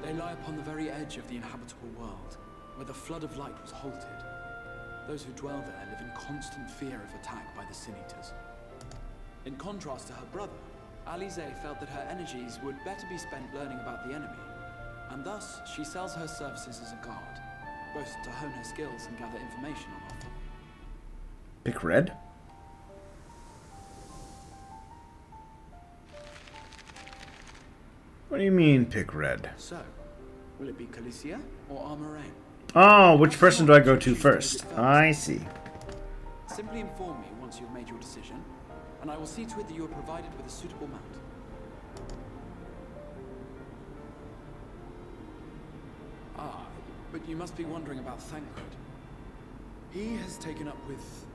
They lie upon the very edge of the inhabitable world, where the flood of light was halted. Those who dwell there live in constant fear of attack by the Sin-Eaters. In contrast to her brother, Alize felt that her energies would better be spent learning about the enemy, and thus she sells her services as a guard, both to hone her skills and gather information on offer. Pick red? What do you mean, pick red? So, will it be Calicia or Armorang? Oh, which person do I go to first? I see. Simply inform me once you've made your decision, and I will see to it that you are provided with a suitable mount. Ah, but you must be wondering about Thancred. He has taken up with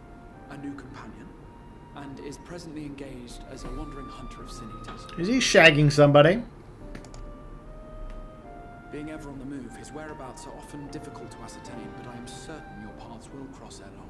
a new companion, and is presently engaged as a wandering hunter of Sin-Eaters. Is he shagging somebody? Being ever on the move, his whereabouts are often difficult to ascertain, but I am certain your paths will cross ere long.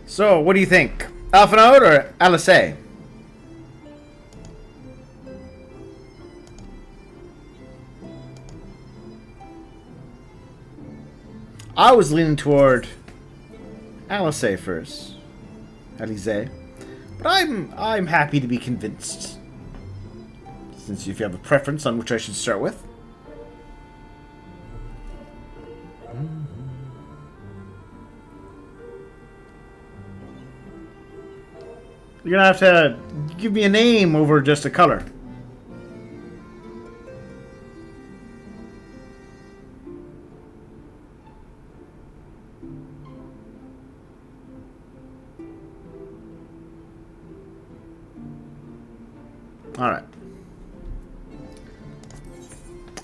So, what do you think? Alphinaud or Alice? I was leaning toward Alice first. Alize. But I'm happy to be convinced. Since if you have a preference on which I should start with. You're gonna have to give me a name over just a color. Alright.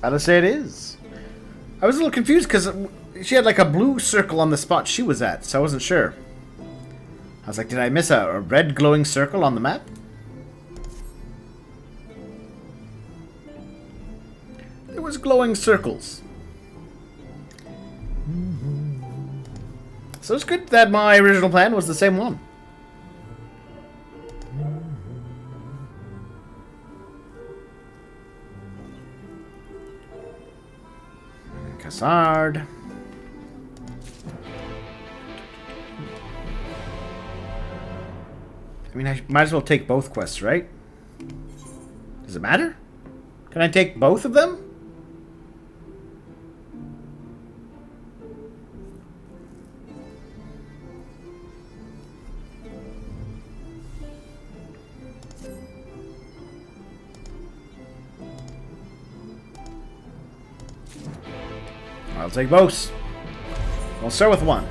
Alice it is. I was a little confused because she had like a blue circle on the spot she was at, so I wasn't sure. I was like, did I miss a red glowing circle on the map? Those glowing circles. So it's good that my original plan was the same one. Cassard. I mean, I might as well take both quests, right? Does it matter? Can I take both of them? I'll take both. We'll start with one.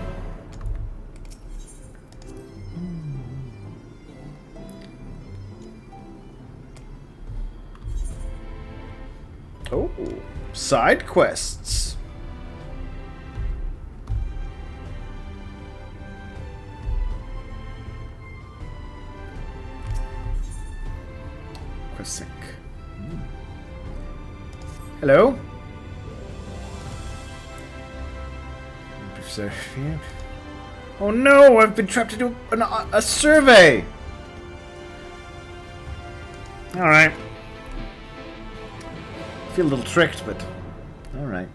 Oh, side quests. Quest sync. Hello. Oh no! I've been trapped into a survey. All right. Feel a little tricked, but all right.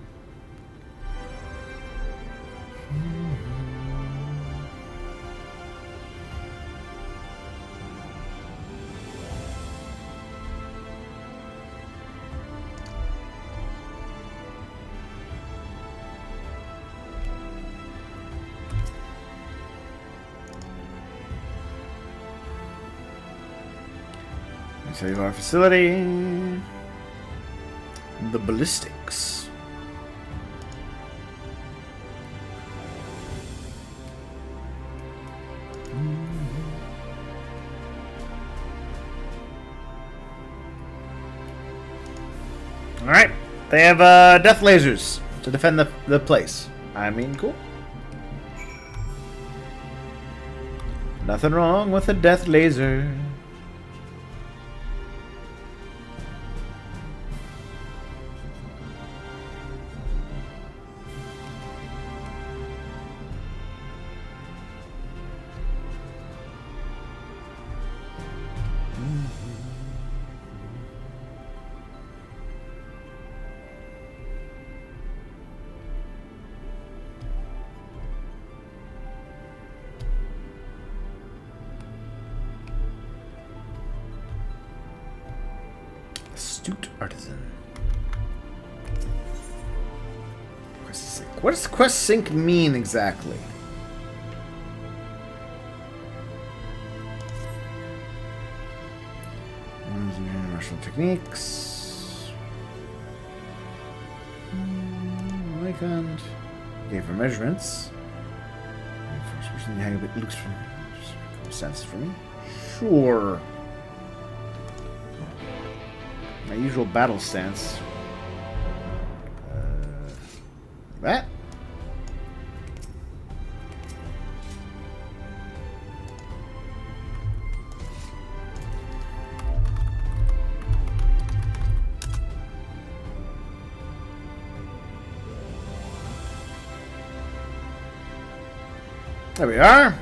Save our facility. The ballistics. Alright. They have death lasers to defend the place. I mean, cool. Nothing wrong with a death laser. Astute artisan. Quest sync. What does quest sync mean exactly? Martial techniques. Icon. Okay, for measurements. It looks from sense for me. Sure. My usual battle stance. That? There we are.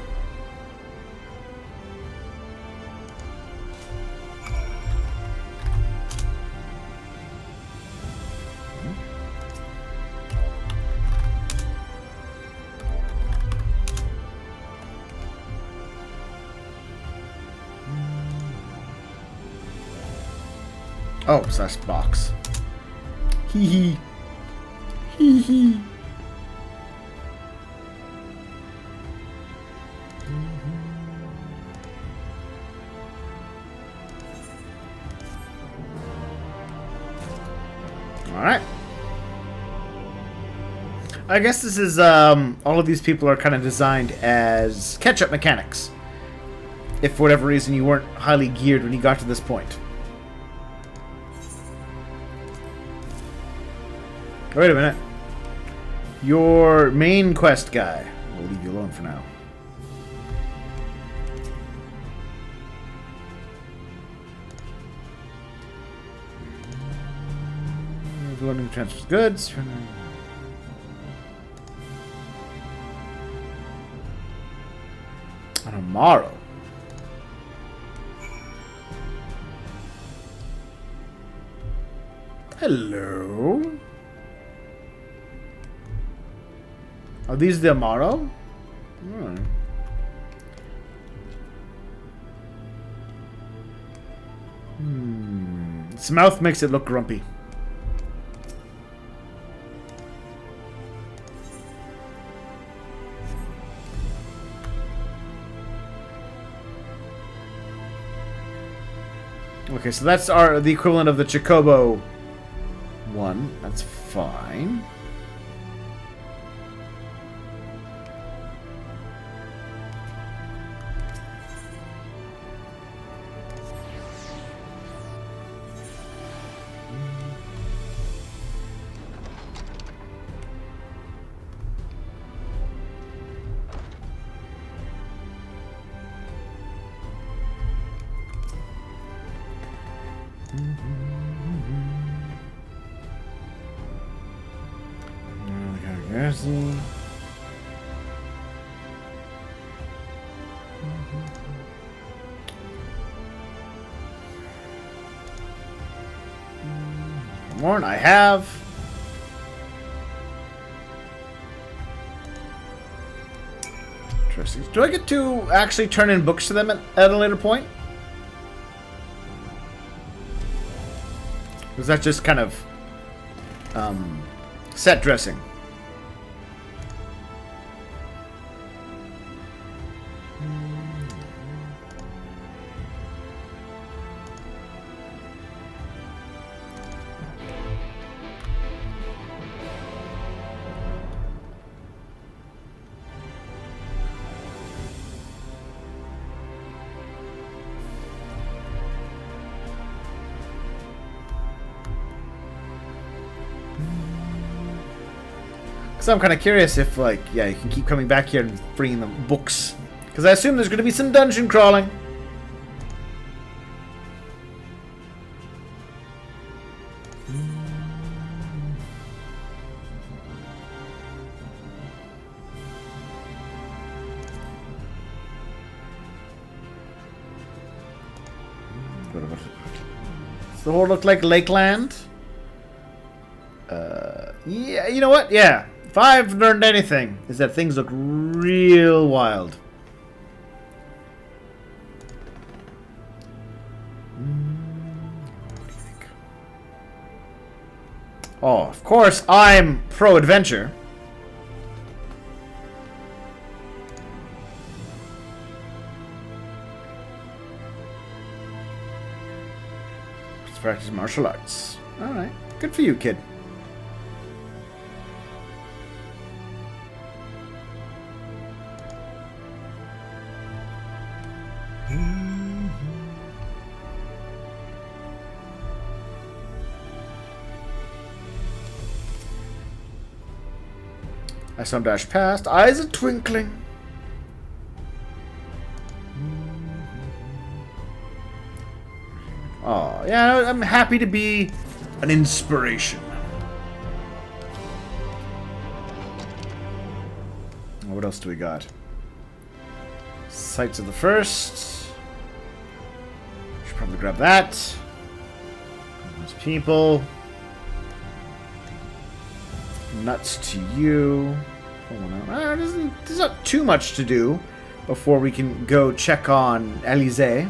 Oh, slash box. Hee hee. Hee hee. Alright. I guess this is, all of these people are kind of designed as catch-up mechanics. If for whatever reason you weren't highly geared when you got to this point. Wait a minute. Your main quest guy. We'll leave you alone for now. Loading transfers goods. On a morrow. Hello. Are these the Amaro? Its mouth makes it look grumpy. Okay, so that's the equivalent of the Chocobo one. That's fine. More I have. Interesting. Do I get to actually turn in books to them at a later point? Or is that just kind of set dressing? So I'm kind of curious if, like, yeah, you can keep coming back here and bringing them books. Because I assume there's going to be some dungeon crawling. Does the whole look like Lakeland? Yeah, you know what? Yeah. If I've learned anything, is that things look real wild. What do you think? Oh, of course, I'm pro-adventure. Let's practice martial arts. Alright, good for you, kid. I saw him dash past, eyes a twinkling. Oh, yeah, I'm happy to be an inspiration. What else do we got? Sights of the First. Should probably grab that. Those people. Nuts to you. There's not too much to do before we can go check on Elysée.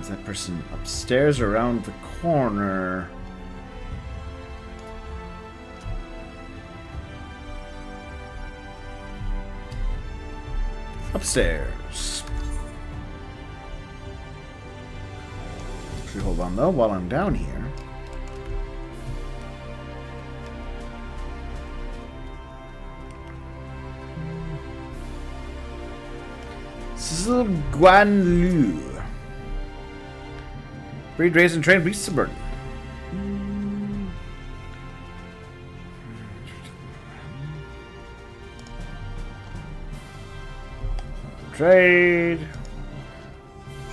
Is that person upstairs or around the corner? Upstairs. Actually, hold on though, while I'm down here. Guan Lu. Breed, raise, and train beasts of burden. Trade.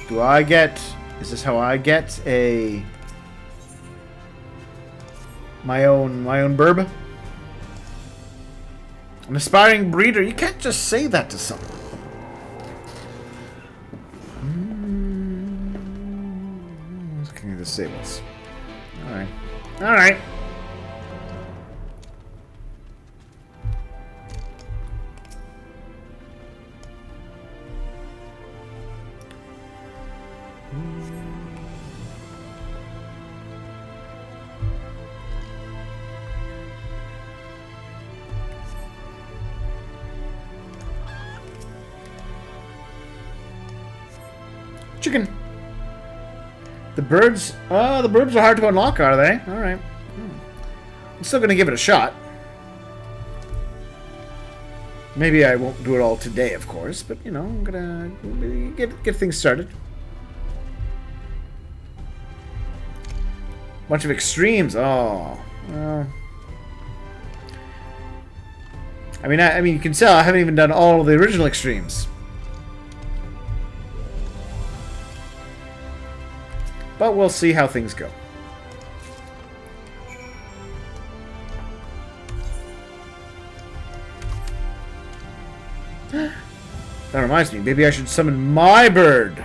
Do I get... Is this how I get a... My own burb? An aspiring breeder? You can't just say that to someone. Looking at the stables. Alright. Alright. Chicken. The birds are hard to unlock, are they? Alright. I'm still gonna give it a shot. Maybe I won't do it all today, of course, but you know, I'm gonna get things started. Bunch of extremes. Oh. Well. I mean, you can tell I haven't even done all of the original extremes. But we'll see how things go. That reminds me, maybe I should summon my bird.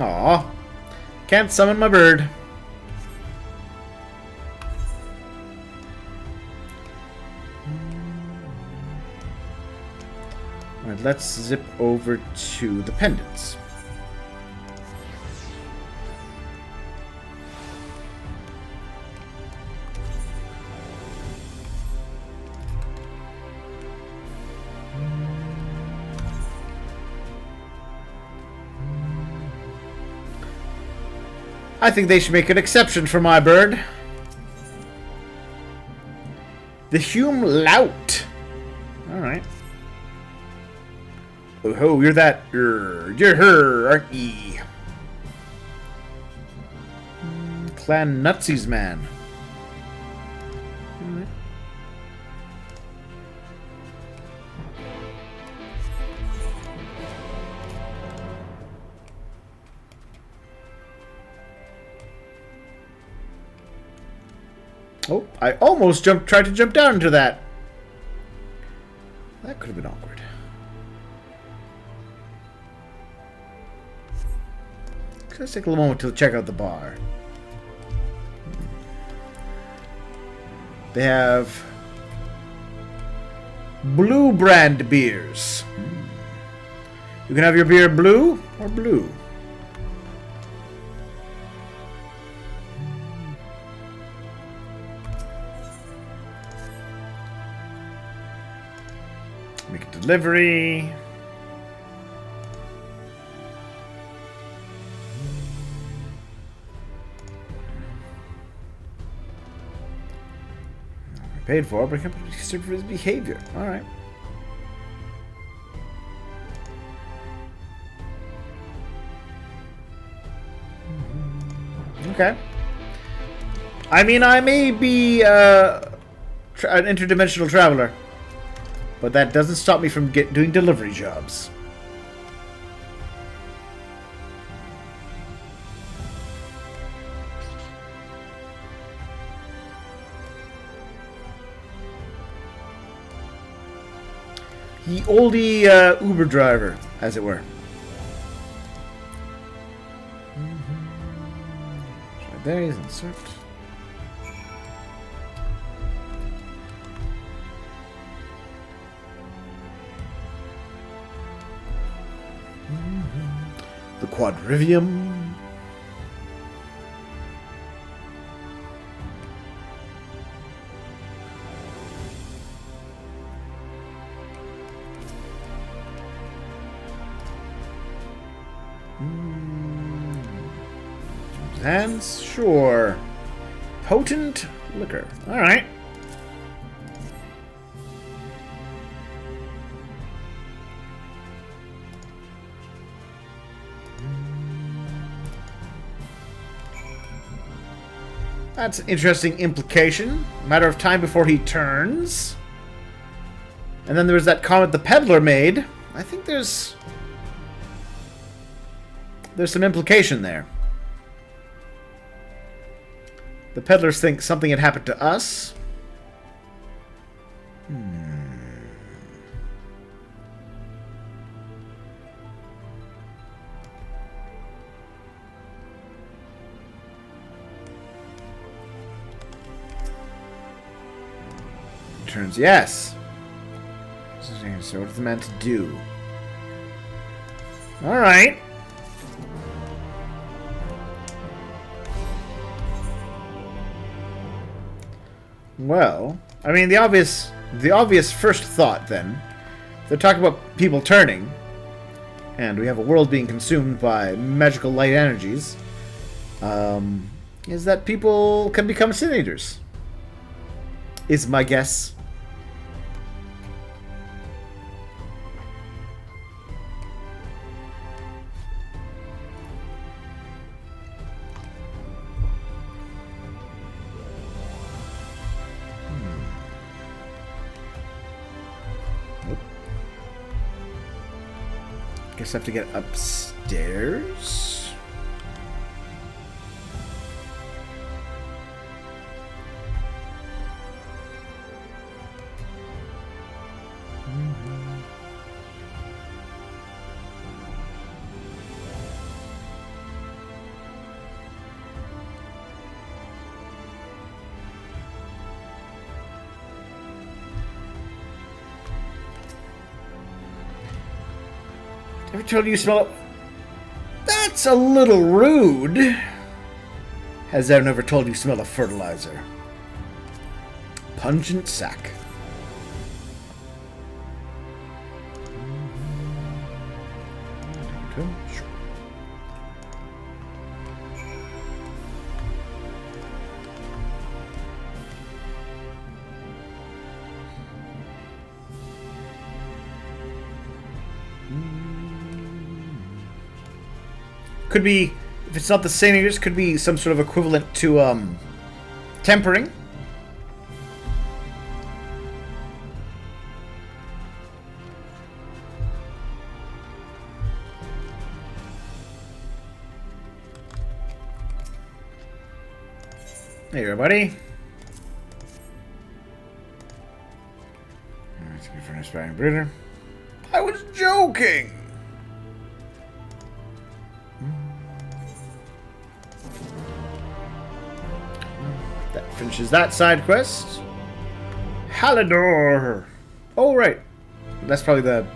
Aw. Can't summon my bird. Alright, let's zip over to the pendants. I think they should make an exception for my bird. The Hume Lout. Alright. Oh ho, you're that. You're her, aren't ye? Clan Nutsies man. Alright. Oh, I almost tried to jump down into that. That could have been awkward. Let's take a little moment to check out the bar. They have blue brand beers. You can have your beer blue or blue. Make a delivery. Paid for, but can't be considered for his behavior. Alright. Okay. I mean, I may be an interdimensional traveler, but that doesn't stop me from doing delivery jobs. The oldie Uber driver, as it were. There he is, insert. The Quadrivium. Hands? Sure. Potent liquor. Alright. That's an interesting implication. A matter of time before he turns. And then there was that comment the peddler made. I think there's some implication there. The peddlers think something had happened to us. Turns yes. So what is the man to do? All right. Well, I mean the obvious first thought then, if they're talking about people turning, and we have a world being consumed by magical light energies, is that people can become Sin Eaters. Is my guess. Guess I have to get upstairs. Ever told you smell it? That's a little rude. Has anyone ever told you smell of fertilizer? Pungent sack. Could be, if it's not the same Eaters, could be some sort of equivalent to tempering. Hey, everybody. That's good for an aspiring breeder. I was joking. That finishes that side quest. Halidor. Oh, right. That's probably the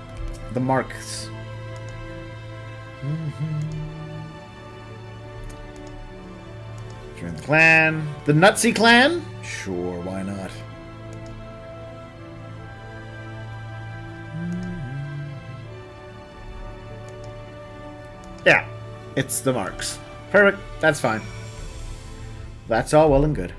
marks. Join the clan. The Nutsy clan? Sure, why not? Yeah, it's the marks. Perfect. That's fine. That's all well and good.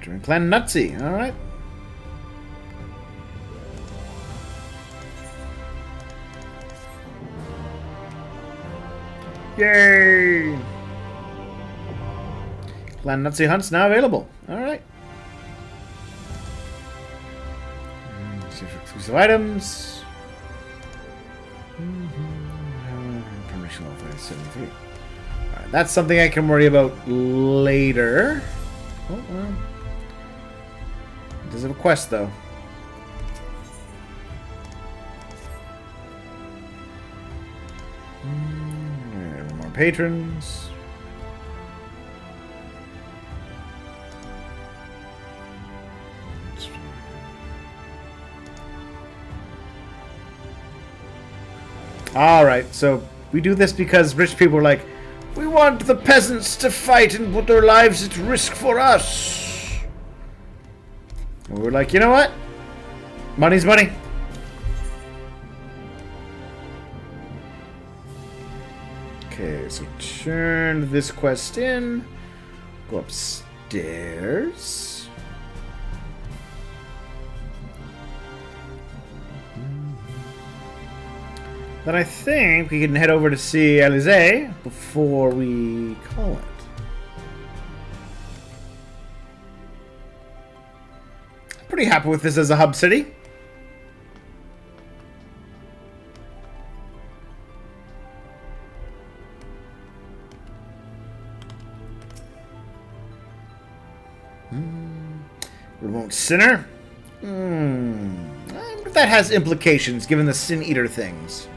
Join Clan Nutsy. All right. Yay! Clan Nutsy Hunt's now available. All right. Exclusive items. Permission level 73. Alright, that's something I can worry about later. Oh, well. It does have a quest, though. More patrons. Alright, so we do this because rich people are like, we want the peasants to fight and put their lives at risk for us. And we're like, you know what? Money's money. Okay, so turn this quest in. Go upstairs. Then I think we can head over to see Elysee before we call it. Pretty happy with this as a hub city. Remote Sinner? I wonder if that has implications given the Sin Eater things.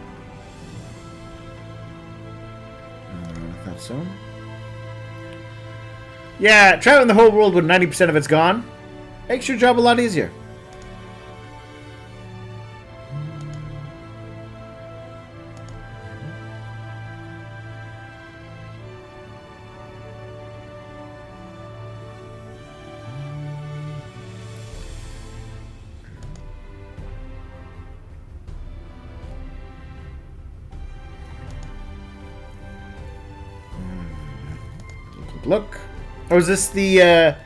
I thought so. Yeah, traveling the whole world when 90% of it's gone makes your job a lot easier. Look. Oh, is this the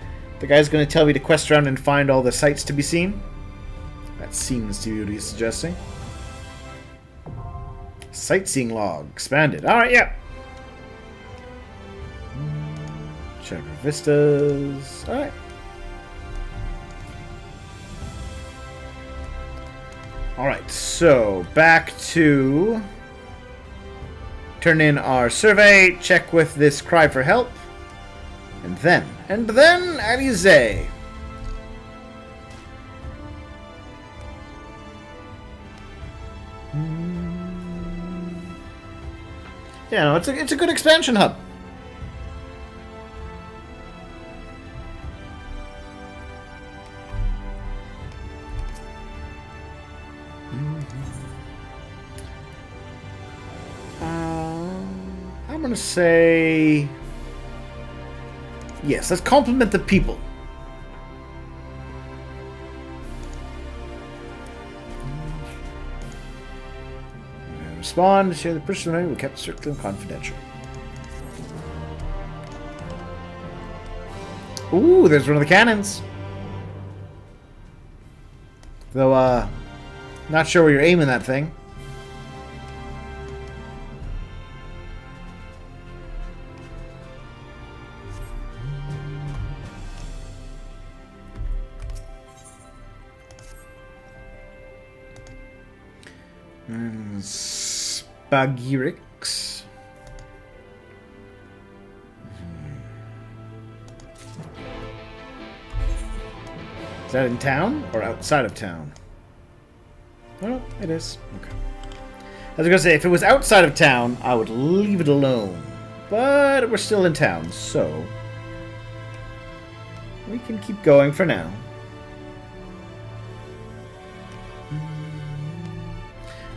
guy's going to tell me to quest around and find all the sites to be seen? That seems to be what he's suggesting. Sightseeing log. Expanded. Alright, yeah. Check for vistas. Alright. Alright, so back to turn in our survey, check with this cry for help. And then Elysee. Yeah, no, it's a good expansion hub. I'm gonna say. Yes, let's compliment the people. Respond, share the personal name, we kept strictly confidential. Ooh, there's one of the cannons. Though, not sure where you're aiming that thing. Spagirix. Is that in town or outside of town? Oh, it is. Okay. I was gonna say, if it was outside of town, I would leave it alone. But we're still in town, so we can keep going for now.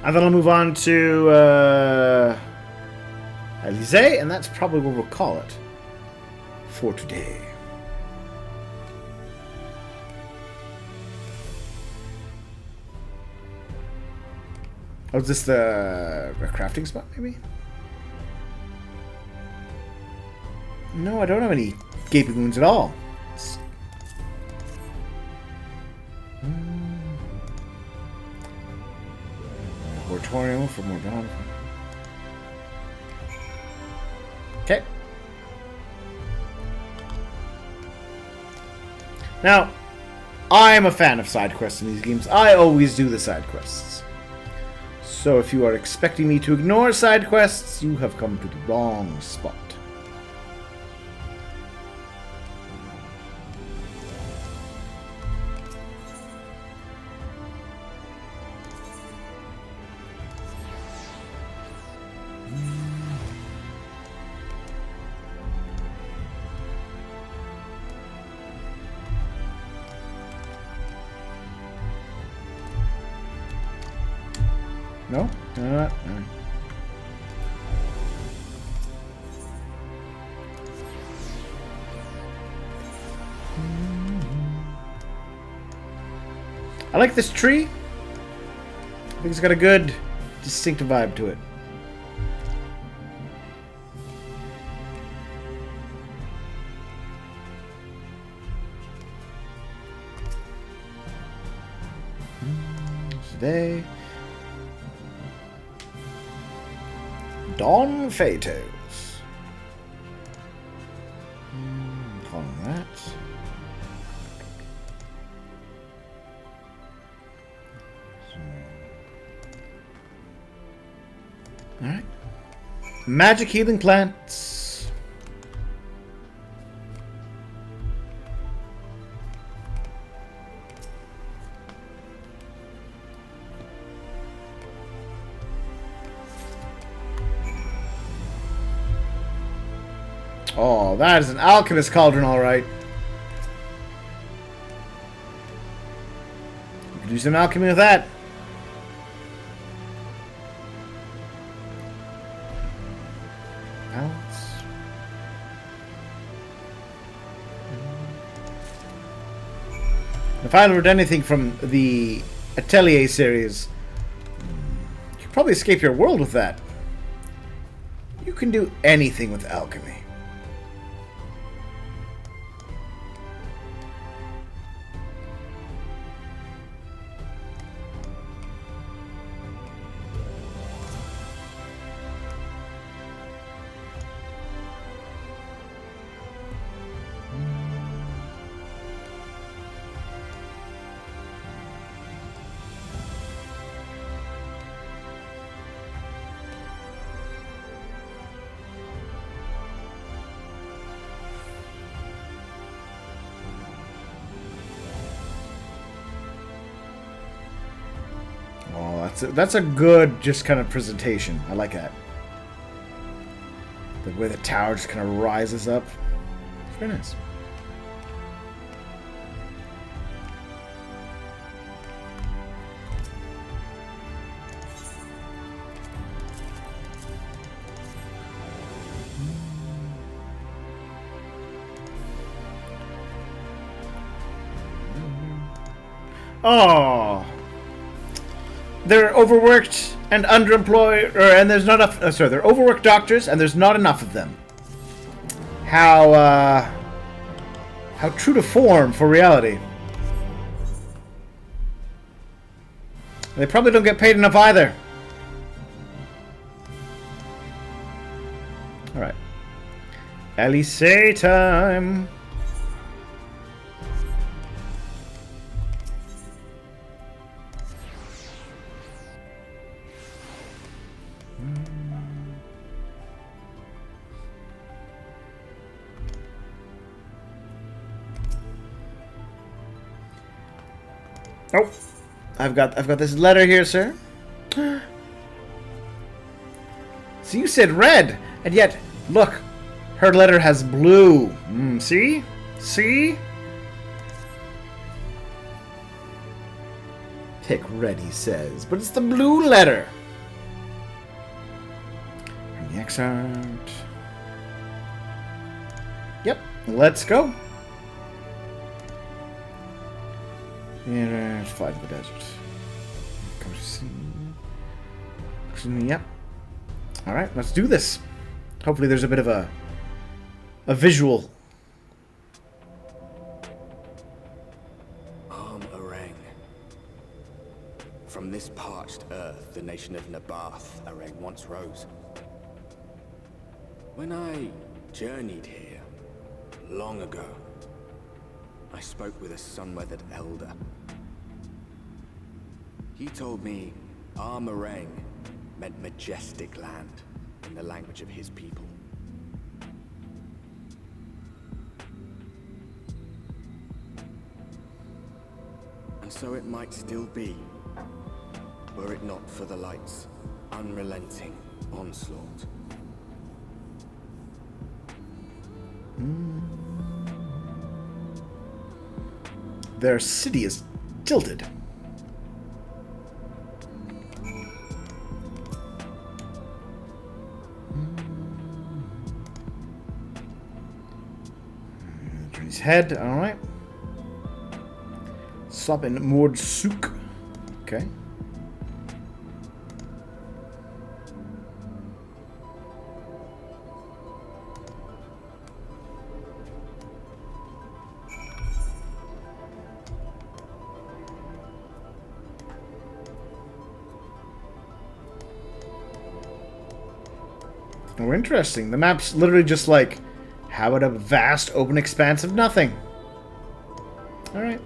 And then I'll move on to Elysee, and that's probably what we'll call it for today. Oh, is this the crafting spot, maybe? No, I don't have any gaping wounds at all. Moratorium for more dawn. Okay. Now, I'm a fan of side quests in these games. I always do the side quests. So if you are expecting me to ignore side quests, you have come to the wrong spot. No? No. I like this tree. I think it's got a good, distinctive vibe to it. Today. Don Fatos. Calling that. Alright. Magic healing plants. Oh, that is an alchemist cauldron, alright. You can do some alchemy with that. If I learned anything from the Atelier series, you could probably escape your world with that. You can do anything with alchemy. That's a good just kind of presentation. I like that. The way the tower just kind of rises up. It's very nice. Oh. They're overworked and underemployed, and there's not enough. Sorry, they're overworked doctors, and there's not enough of them. How true to form for reality. They probably don't get paid enough either. All right, Elise time. Oh, I've got this letter here, sir. So you said red, and yet, look, her letter has blue. See? See? Pick red, he says, but it's the blue letter. Bring the excerpt. Yep, let's go. Yeah, fly to the desert. Come to see. Yep. All right, let's do this. Hopefully, there's a bit of a visual. Areng. From this parched earth, the nation of Nabath, Areng once rose. When I journeyed here, long ago, I spoke with a sun-weathered elder. He told me Areng meant majestic land in the language of his people. And so it might still be, were it not for the light's unrelenting onslaught. Their city is tilted. Turn his head, alright. Stop in Mordsuk. Okay. Oh, interesting. The map's literally just like, how about a vast open expanse of nothing? Alright.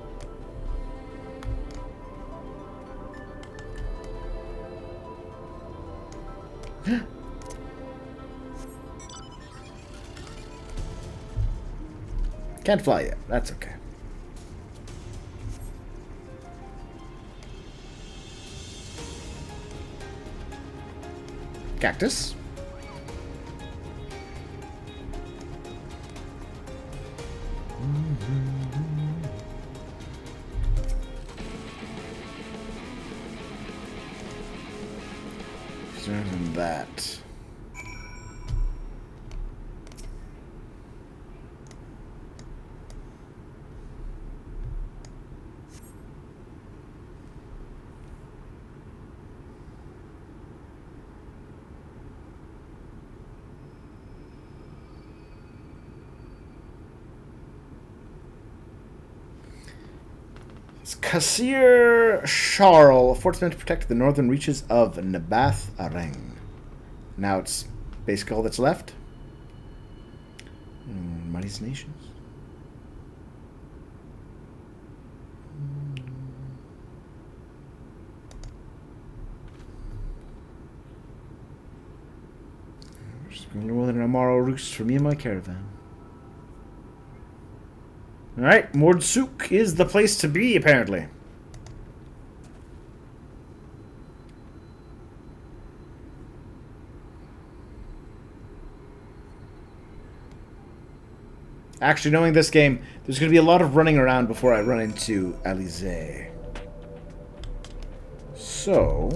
Can't fly yet. That's okay. Cactus. Than that. It's Kasir Sharl, a fort meant to protect the northern reaches of Nabath Areng. Now it's basically all that's left. Mightiest nations. We're just going to more than a moral roost for me and my caravan. Alright, Mordsuk is the place to be, apparently. Actually, knowing this game, there's going to be a lot of running around before I run into Alize. So,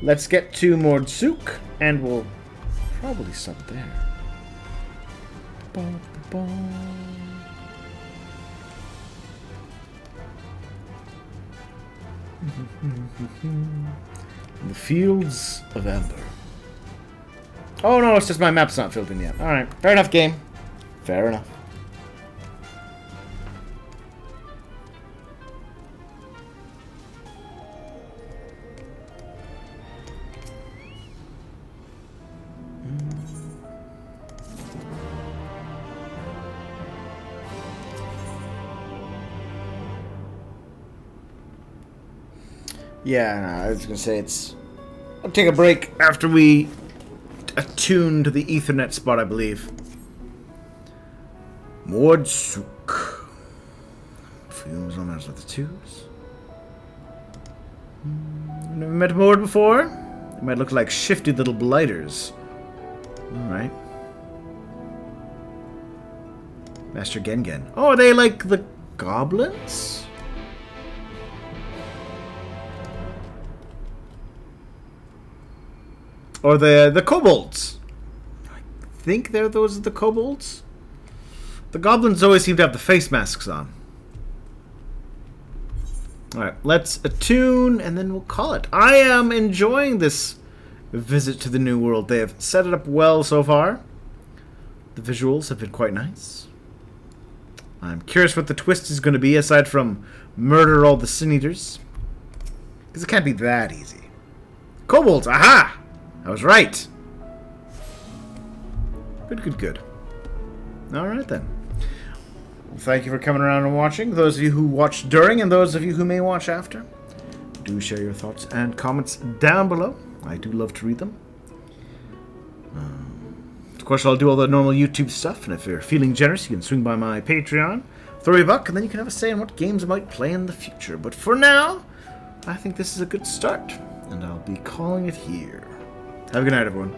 let's get to Mordsuk, and we'll probably stop there. The Fields of Ember. Oh no, it's just my map's not filled in yet. Alright, fair enough, game. Fair enough. Yeah, no, I was gonna say I'll take a break after we attune to the Ethernet spot, I believe. Mordsuk. Fumes on matters with the twos. Never met a Mord before? They might look like shifty little blighters. Alright. Master Gengen. Oh, are they like the goblins? Or the kobolds? I think those are the kobolds. The goblins always seem to have the face masks on. Alright, let's attune and then we'll call it. I am enjoying this visit to the New World. They have set it up well so far. The visuals have been quite nice. I'm curious what the twist is going to be aside from murder all the Sin Eaters. Because it can't be that easy. Kobolds, aha! I was right. Good. Alright then. Well, thank you for coming around and watching. Those of you who watched during and those of you who may watch after. Do share your thoughts and comments down below. I do love to read them. Of course, I'll do all the normal YouTube stuff. And if you're feeling generous, you can swing by my Patreon. Throw a buck, and then you can have a say in what games I might play in the future. But for now, I think this is a good start. And I'll be calling it here. Have a good night, everyone.